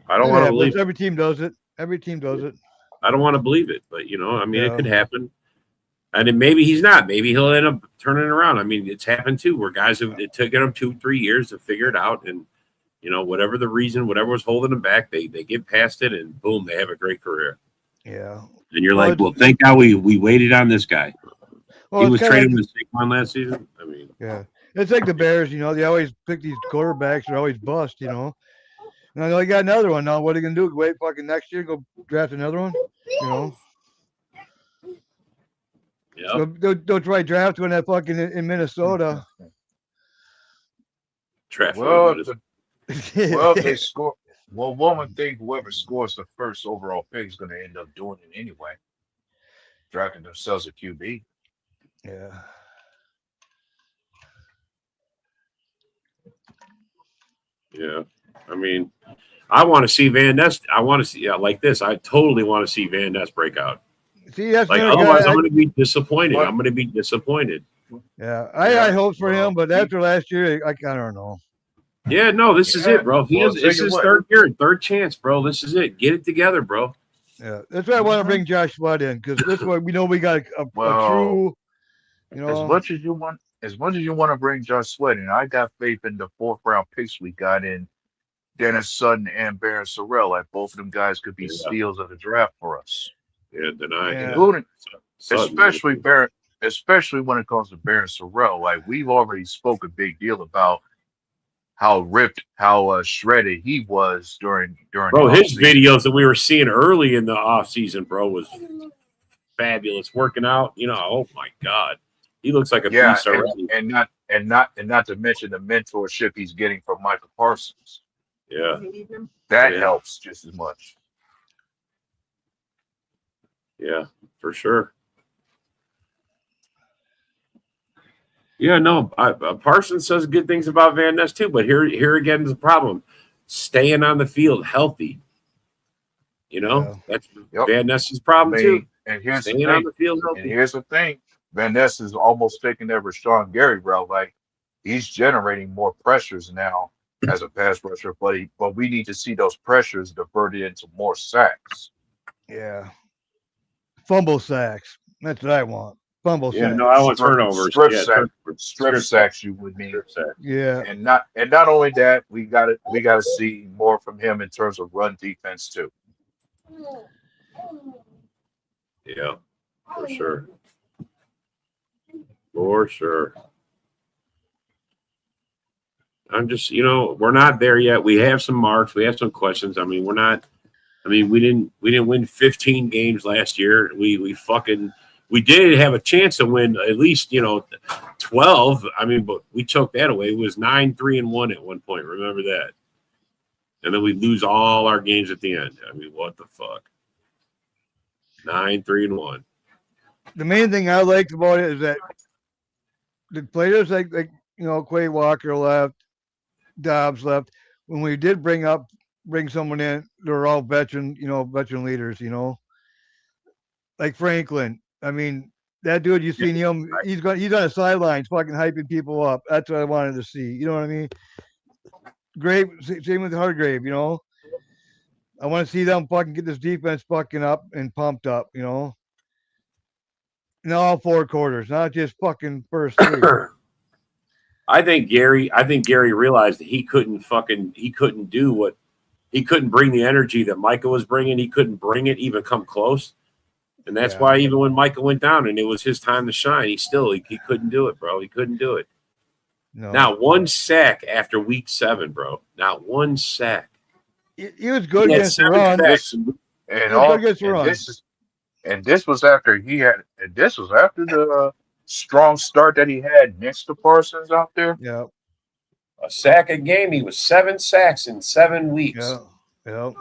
H: I don't want to believe.
D: Every team does it. Every team does it.
H: I don't want to believe it, but I mean,
D: Yeah.
H: it could happen. And then maybe he's not. Maybe he'll end up turning it around. I mean, it's happened too, where guys it took them 2-3 years to figure it out, and whatever the reason, whatever was holding them back, they get past it, and boom, they have a great career.
D: Yeah.
H: And you're like, well, thank God we waited on this guy.
D: Well,
H: He
D: it's
H: was
D: kinda
H: trading
D: like,
H: with Saquon last season. I mean,
D: yeah. It's like the Bears, they always pick these quarterbacks that always bust, And I know they got another one now. What are they gonna do? Wait fucking next year, go draft another one?
H: yeah.
D: They'll try draft one that fucking in Minnesota.
H: Draft.
G: Well, if they score, one would think whoever scores the first overall pick is going to end up doing it anyway, drafting themselves a QB.
D: Yeah.
H: Yeah. I mean, I want to see Van Ness. I want to see like this. I totally want to see Van Ness break out.
D: See, that's
H: Like
D: another
H: otherwise,
D: guy.
H: I'm going to be disappointed.
G: What?
H: I'm going to be disappointed.
D: Yeah, I had hopes for him, but after last year, I don't know.
H: Yeah, no, this is it, bro.
G: Well,
H: This is his third year, third chance, bro. This is it. Get it together, bro.
D: Yeah, that's why I want to bring Josh Sweat in because this way we know we got a true,
G: As much as you want to bring Josh Sweat in, I got faith in the 4th round picks we got in Dennis Sutton and Baron Sorrell. Like both of them guys could be steals of the draft for us.
H: Yeah, deny.
D: Yeah.
G: Including
H: Sutton.
G: especially Baron, especially when it comes to Baron Sorrell. Like we've already spoke a big deal about how ripped, how shredded he was during.
H: Bro,
G: the
H: his
G: offseason.
H: videos that we were seeing early in the off season, bro, was fabulous. Working out, oh my god, he looks like a beast already.
G: and not to mention the mentorship he's getting from Michael Parsons.
H: Yeah,
G: That
H: Yeah.
G: helps just as much.
H: yeah, for sure. Yeah, no, Parsons says good things about Van Ness too, but here again is the problem: staying on the field healthy. That's
G: Yep.
H: Van Ness's problem too.
G: And here's the
H: Staying on
G: thing.
H: the field
G: And
H: healthy.
G: here's the thing. Van Ness is almost taking that Rashawn Gary route. Like he's generating more pressures now as a pass rusher, but we need to see those pressures diverted into more sacks.
D: yeah, fumble sacks. That's what I want. Fumble
H: Yeah,
D: sacks.
H: no, I want turnovers.
G: Strip
H: Yeah,
G: sack-
H: turnovers.
G: Strip sacks, you would mean.
H: Strip sack.
D: Yeah,
G: And not only that, we gotta see more from him in terms of run defense too.
H: Yeah, for sure. For sure. I'm just, we're not there yet. We have some marks. We have some questions. I mean, we didn't win 15 games last year. We did have a chance to win at least, 12. I mean, but we choked that away. It was 9-3-1 at one point. Remember that? And then we lose all our games at the end. I mean, what the fuck? 9-3-1.
D: the main thing I liked about it is that the players like Quay Walker left, Dobbs left. When we did bring someone in, they were all veteran, veteran leaders, like Franklin. I mean, that dude, you seen him? He's on the sidelines, fucking hyping people up. That's what I wanted to see. You know what I mean? Grave, same with Hargrave. I want to see them fucking get this defense fucking up and pumped up. In all 4 quarters, not just fucking first 3.
H: I think Gary realized that he couldn't bring the energy that Micah was bringing. He couldn't bring it, even come close. And that's why even when Micah went down and it was his time to shine, he couldn't do it, bro. He couldn't do it.
D: No.
H: Not one sack after week 7, bro. Not one sack.
D: He was good against the run.
G: This was after the strong start that he had next to Parsons out there.
D: Yeah.
C: A sack a game. He was 7 sacks in 7 weeks.
D: Yeah.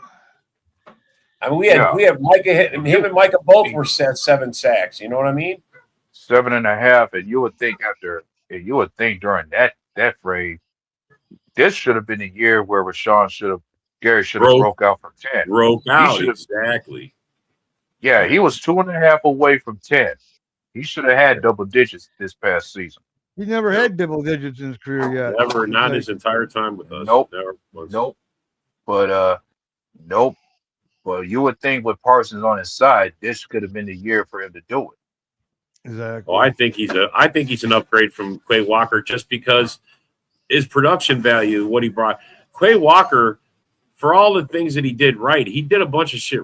C: I mean, we have Micah him and Micah both were set 7 sacks. You know what I mean?
G: 7.5, and you would think during that frame, this should have been the year where Gary should have broke out from 10.
H: Broke out, exactly.
G: Yeah, he was 2.5 away from 10. He should have had double digits this past season.
D: He never had double digits in his career yet.
H: Never, not his entire time with us.
G: Nope.
H: Never was.
G: Nope. But nope. Well, you would think with Parsons on his side, this could have been the year for him to do it.
D: Exactly.
H: Well, I think he's an upgrade from Quay Walker just because his production value, what he brought. Quay Walker, for all the things that he did right, he did a bunch of shit.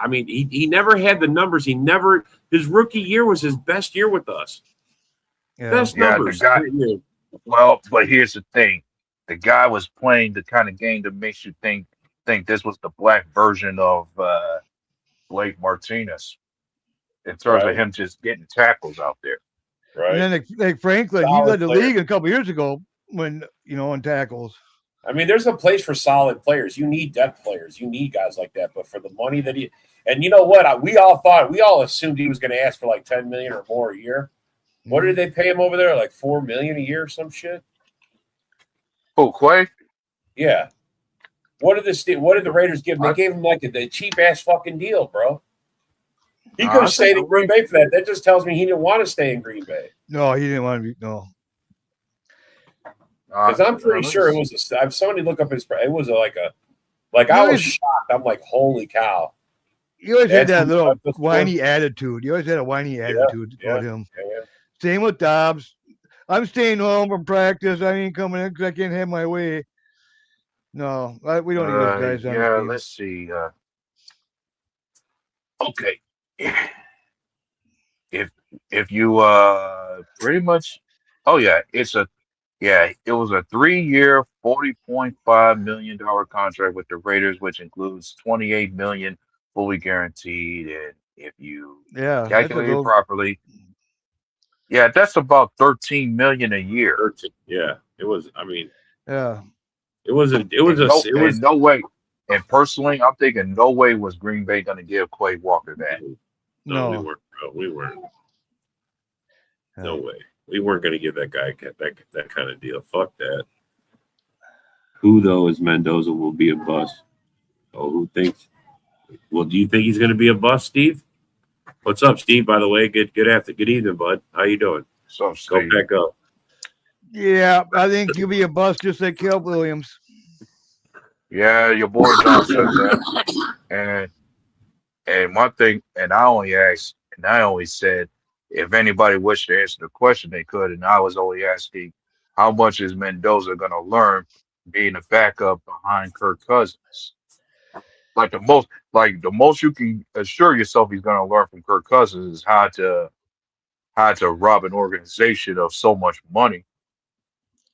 H: I mean, he never had the numbers. His rookie year was his best year with us.
D: Yeah.
H: Best numbers.
G: Well, but here's the thing. The guy was playing the kind of game that makes you think this was the black version of Blake Martinez in terms of him just getting tackles out there.
C: Right.
D: And then like Franklin, he led the league a couple years ago when, in tackles.
C: I mean, there's a place for solid players. You need depth players. You need guys like that. But for the money that and you know what? We all assumed he was going to ask for like $10 million or more a year. What did they pay him over there? Like $4 million a year or some shit?
G: Oh, Quay?
C: Yeah. What did the Raiders give him? They gave him like the cheap ass fucking deal, bro. He could have stayed in Green Bay for that. That just tells me he didn't want to stay in Green Bay.
D: No, he didn't want to be. No.
C: Because I'm pretty sure it was somebody look up his. It was I was shocked. I'm like, holy cow.
D: He always had that little whiny attitude. He always had a whiny attitude about him.
C: Yeah.
D: Same with Dobbs. I'm staying home from practice. I ain't coming in because I can't have my way. No, we don't need those guys on the team.
G: Let's see. Okay. If you pretty much, it was a 3-year, $40.5 million contract with the Raiders, which includes $28 million fully guaranteed. And if you calculate it properly, that's about $13 million a year.
H: Yeah, it was. I mean,
D: yeah,
H: it was
G: no way. And personally, I'm thinking no way was Green Bay going to give Quay Walker that.
H: No, we weren't. Bro. We weren't. No way. We weren't going to give that guy that kind of deal. Fuck that. Who though is Mendoza will be a bust? Oh, who thinks? Well, do you think he's going to be a bust, Steve? What's up, Steve? By the way, good evening, bud. How you doing?
G: So
H: go back up.
D: Yeah, I think he'll be a bust just like Caleb Williams.
G: Yeah, your boy John said that. And one thing, and I only said if anybody wished to answer the question, they could. And I was only asking, how much is Mendoza going to learn being a backup behind Kirk Cousins? The most you can assure yourself he's going to learn from Kirk Cousins is how to rob an organization of so much money.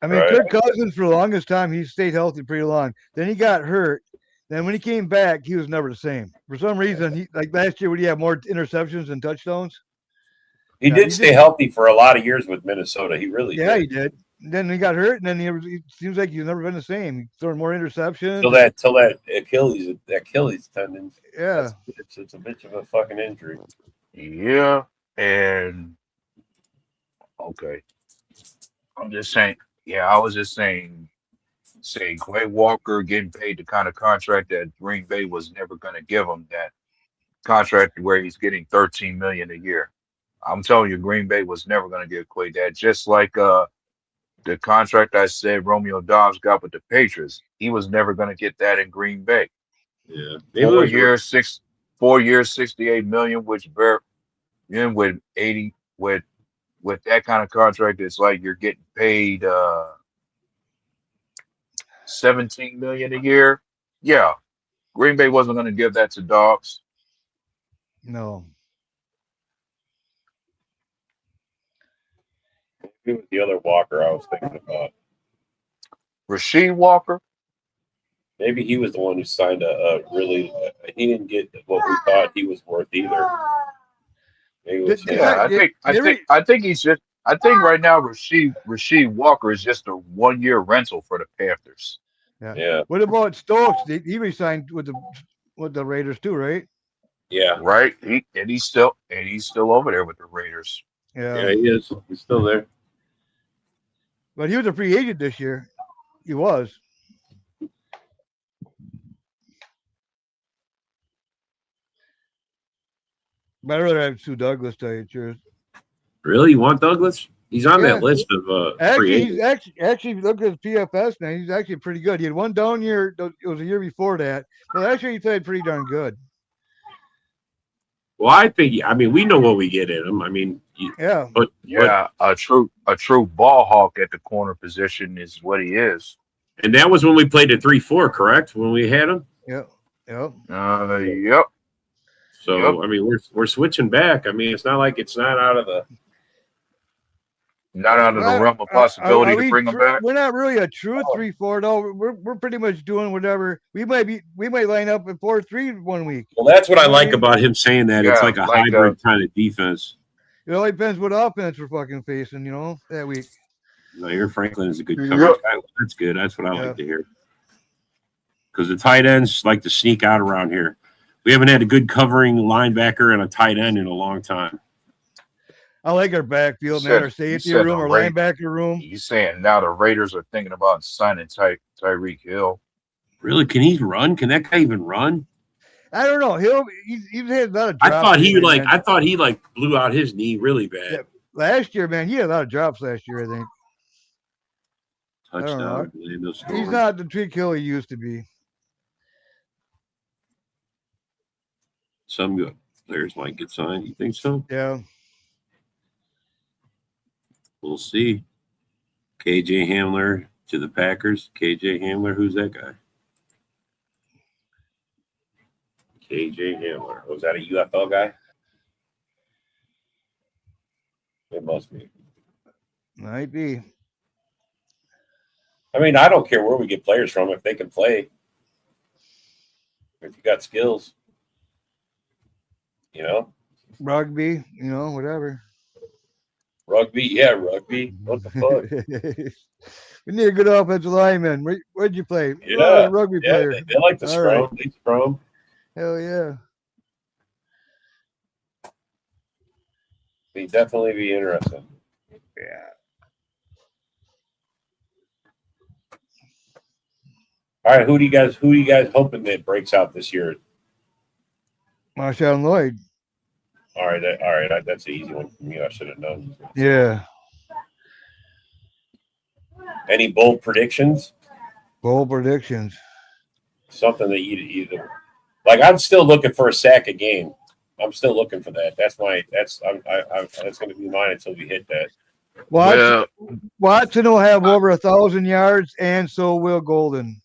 D: I mean, Kirk Cousins for the longest time he stayed healthy pretty long. Then he got hurt. Then when he came back, he was never the same. For some reason, he like last year when he had more interceptions than touchdowns.
C: He did stay healthy for a lot of years with Minnesota. He really did.
D: He did. Then he got hurt, and then he seems like he's never been the same. He's throwing more interceptions.
C: Till that Achilles tendon.
D: Yeah,
C: it's a bit of a fucking injury.
G: Yeah, and okay, I'm just saying. Yeah, I was just saying. say Quay Walker getting paid the kind of contract that Green Bay was never going to give him, that contract where he's getting $13 million a year. I'm telling you, Green Bay was never going to give Quay that. Just like the contract I said Romeo Dobbs got with the Patriots, he was never going to get that in Green Bay.
H: Yeah.
G: 4 years, $68 million, which with 80 with that kind of contract, it's like you're getting paid $17 million a year. Yeah, Green Bay wasn't going to give that to Dobbs.
D: No.
C: Who was the other Walker I was thinking about?
G: Rasheed Walker.
C: Maybe he was the one who signed a really. He didn't get what we thought he was worth either. Maybe it was him.
G: Yeah, I think he's just. I think right now Rasheed Walker is just a 1 year rental for the Panthers.
C: Yeah.
D: What about Stokes? He resigned with the Raiders too, right?
C: Yeah.
G: Right. He's still over there with the Raiders.
C: Yeah, he is. He's still there.
D: But he was a free agent this year. He was. But I'd rather have Sue Douglas, tell you the truth.
H: Really? You want Douglas? He's on that list of free
D: Actually,
H: agents.
D: if you look at his PFS, man, he's actually pretty good. He had one down year. It was a year before that. But actually, he played pretty darn good.
H: Well, I think. I mean, we know what we get in him. I mean,
D: Yeah.
H: but
G: A true ball hawk at the corner position is what he is.
H: and that was when we played at 3-4, correct? When we had him.
D: Yep.
G: Yep.
H: So
G: Yep.
H: I mean, we're switching back. I mean, it's not like it's not out of the.
G: Not out of the realm of possibility to bring him back.
D: We're not really a true 3-4 though. We're pretty much doing whatever we might line up at 4-3 1 week.
H: Well, that's what I like about him saying that. It's
G: Yeah,
H: like a
G: like
H: hybrid kind of defense.
D: It all depends what offense we're fucking facing, that week.
H: No, your Franklin is a good coverage guy. That's good. That's what I like to hear. Because the tight ends like to sneak out around here. We haven't had a good covering linebacker and a tight end in a long time.
D: I like our backfield,
G: You
D: man.
G: said-
D: Our safety
G: you said
D: room,
G: the
D: our
G: Ra-
D: linebacker room.
G: You saying now the Raiders are thinking about signing Tyreek Hill?
H: Really? Can he run? Can that guy even run?
D: I don't know. He's had a lot of
H: I
D: drops.
H: thought he
D: lately, man.
H: blew out his knee really bad.
D: Yeah. Last year, man, he had a lot of drops last year, I think.
H: Touchdown.
D: know.
H: Orlando
D: He's
H: scored.
D: not the Tyreek Hill he used to be.
H: Some good players might get signed. You think so?
D: Yeah.
H: We'll see. KJ Hamler to the Packers. KJ Hamler, who's that guy? KJ Hamler. Was that a UFL guy? It must be.
D: Might be.
C: I mean, I don't care where we get players from if they can play. If you got skills,
D: Rugby, whatever.
C: Rugby, yeah, rugby. What the fuck?
D: We need a good offensive lineman. Where'd you play?
C: Yeah,
D: Oh, a rugby
C: yeah,
D: player.
C: they like the
D: All
C: scrum.
D: right.
C: They scrum.
D: Hell yeah.
C: Be definitely be interesting.
D: Yeah.
C: All right, who do you guys hoping that breaks out this year?
D: Marshawn Lloyd.
C: All right, that's an easy one for me. I should have known.
D: Yeah.
C: Any bold predictions?
D: Bold predictions.
C: Something that you either like. I'm still looking for a sack a game. I'm still looking for that. That's going to be mine until we hit that.
D: Watson will have over 1,000 yards, and so will Golden.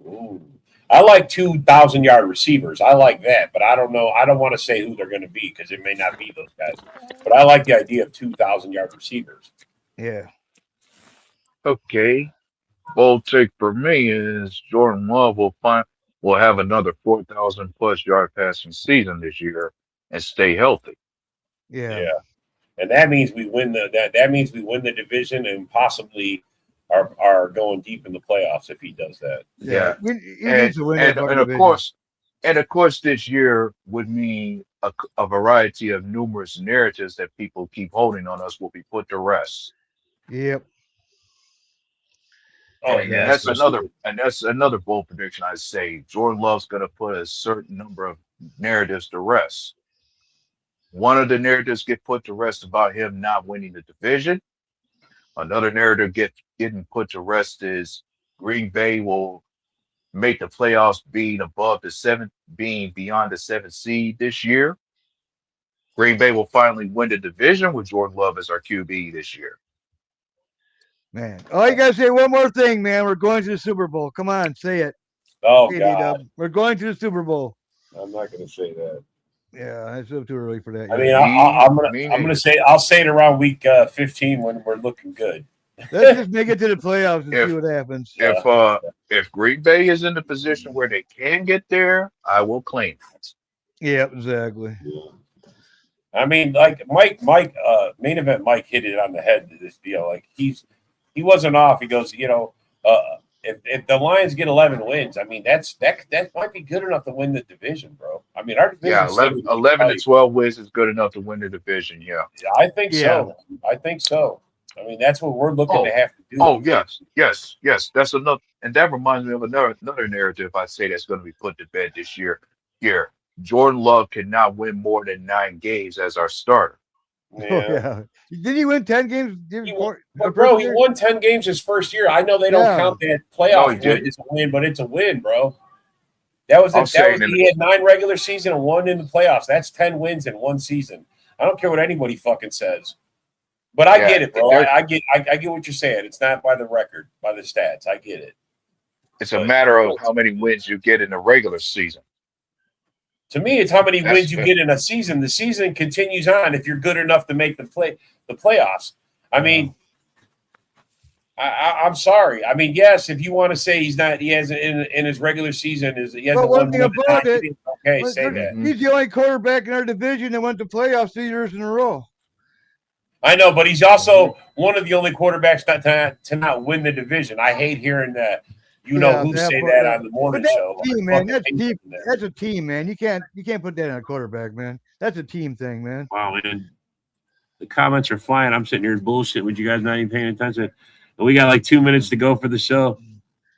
C: Ooh. I like 2,000-yard receivers. I like that, but I don't know. I don't want to say who they're going to be because it may not be those guys. But I like the idea of 2,000-yard receivers.
D: Yeah.
G: Okay. Bold take for me is Jordan Love will have another 4,000 plus yard passing season this year and stay healthy.
D: Yeah.
C: Yeah. And that means we win that means we win the division and possibly are going deep in the playoffs if he does that.
G: Yeah.
D: He needs to win that fucking division.
G: Of course, this year would mean a variety of numerous narratives that people keep holding on us will be put to rest.
D: Yep.
C: Oh
G: And
C: yeah,
G: that's another bold prediction. I say Jordan Love's going to put a certain number of narratives to rest. One of the narratives get put to rest about him not winning the division. Another narrative getting put to rest is Green Bay will make the playoffs being beyond the 7th seed this year. Green Bay will finally win the division with Jordan Love as our QB this year.
D: Man, oh, you gotta say one more thing, man. We're going to the Super Bowl. Come on, say it.
C: Oh
D: Hey,
C: God,
D: D-Dub. We're going to the Super Bowl.
C: I'm not going to say that.
D: Yeah, it's still too early for that.
C: I
D: yet.
C: mean, I'm gonna say I'll say it around week 15 when we're looking good.
D: Let's just make it to the playoffs and see what happens.
G: If Green Bay is in the position where they can get there, I will claim it.
D: Yeah, exactly.
C: I mean, like Mike, main event Mike hit it on the head to this deal. Like he wasn't off. He goes, if the Lions get 11 wins, I mean that might be good enough to win the division, bro. I mean, our division,
G: 11 to 12 wins is good enough to win the division. Yeah,
C: I think so. I think so. I mean, that's what we're looking to have to do.
G: Oh yes. That's enough, and that reminds me of another narrative I say that's going to be put to bed this year. Here, Jordan Love cannot win more than 9 games as our starter.
C: Yeah.
D: Oh, yeah. Did he win 10 games?
C: He won 10 games his first year. I know they don't count that playoff win as a win, but it's a win, bro. He had 9 regular season and 1 in the playoffs. That's 10 wins in 1 season. I don't care what anybody fucking says. But I get it, bro. I get what you're saying. It's not by the record, by the stats. I get it.
G: It's a matter of how many wins you get in the regular season.
C: To me, it's how many wins you get in a season. The season continues on if you're good enough to make the playoffs. I mean, I'm sorry. I mean, yes, if you want to say he has in his regular season he hasn't won more than 9 games, okay, say that.
D: He's the only quarterback in our division that went to playoffs 2 years in a row.
C: I know, but he's also one of the only quarterbacks to not win the division. I hate hearing that. Who say that on the morning show?
D: Team, man. That's a team, man. You can't put that on a quarterback, man. That's a team thing, man.
H: Wow, man. The comments are flying. I'm sitting here bullshit with you guys not even paying attention. And we got like 2 minutes to go for the show.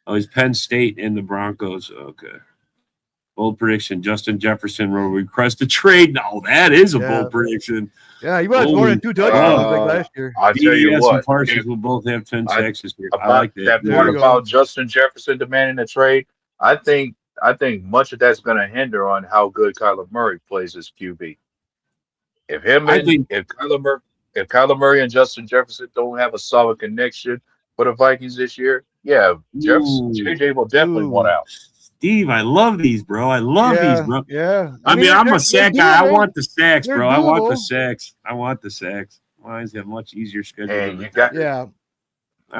H: Oh, it's Penn State and the Broncos. Okay. Bold prediction. Justin Jefferson will request a trade. No, that is a bold prediction.
D: Yeah, he was more than 2 touchdowns like last year.
G: I'll tell you what.
H: And Parsons will both have 10 sacks this year. I like that.
G: That part about Justin Jefferson demanding a trade, I think much of that's going to hinder on how good Kyler Murray plays as QB. If Kyler Murray and Justin Jefferson don't have a solid connection for the Vikings this year, JJ will definitely want out.
H: Steve, I love these, bro. I love these, bro.
D: Yeah.
H: I mean, I'm a sack guy. I want the sacks, bro. I want the sacks. Lions have much easier schedule.
G: And you got,
H: I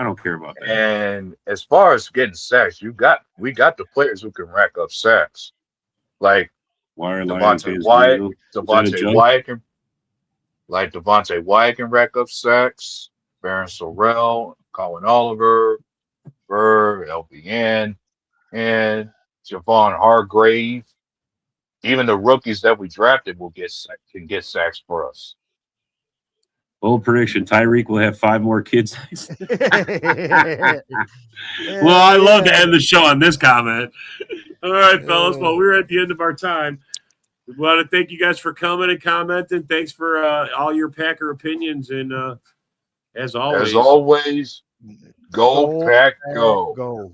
H: don't care about that.
G: And as far as getting sacks, we got the players who can rack up sacks, like Devontae Wyatt can rack up sacks. Baron Sorrell, Colin Oliver, LBN, and Javon Hargrave. Even the rookies that we drafted can get sacks for us.
H: Bold prediction: Tyreek will have 5 more kids. Well, I love to end the show on this comment. All right, fellas. Well, we're at the end of our time. We want to thank you guys for coming and commenting. Thanks for all your Packer opinions, and as always,
G: go Pack, go.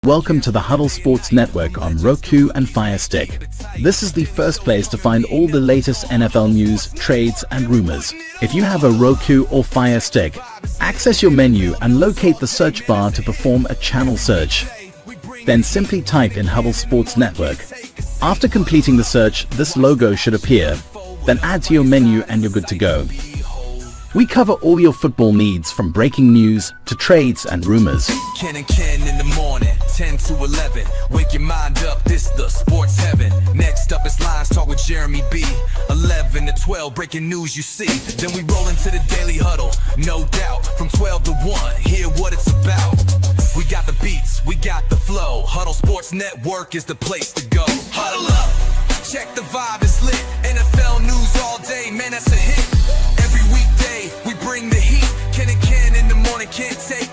J: Welcome to the Huddle Sports Network on Roku and Fire Stick. This is the first place to find all the latest NFL news, trades, and rumors. If you have a Roku or Fire Stick, access your menu and locate the search bar to perform a channel search. Then simply type in Huddle Sports Network. After completing the search, this logo should appear. Then add to your menu and you're good to go. We cover all your football needs, from breaking news to trades and rumors.
A: Ken and Ken in the morning, 10 to 11. Wake your mind up, this the sports heaven. Next up is Lions Talk with Jeremy B. 11 to 12, breaking news you see. Then we roll into the Daily Huddle, no doubt. From 12 to 1, hear what it's about. We got the beats, we got the flow. Huddle Sports Network is the place to go. Huddle up, check the vibe, it's lit. NFL news all day, man, that's a hit. Every weekday, we bring the heat. Ken and Ken in the morning, can't take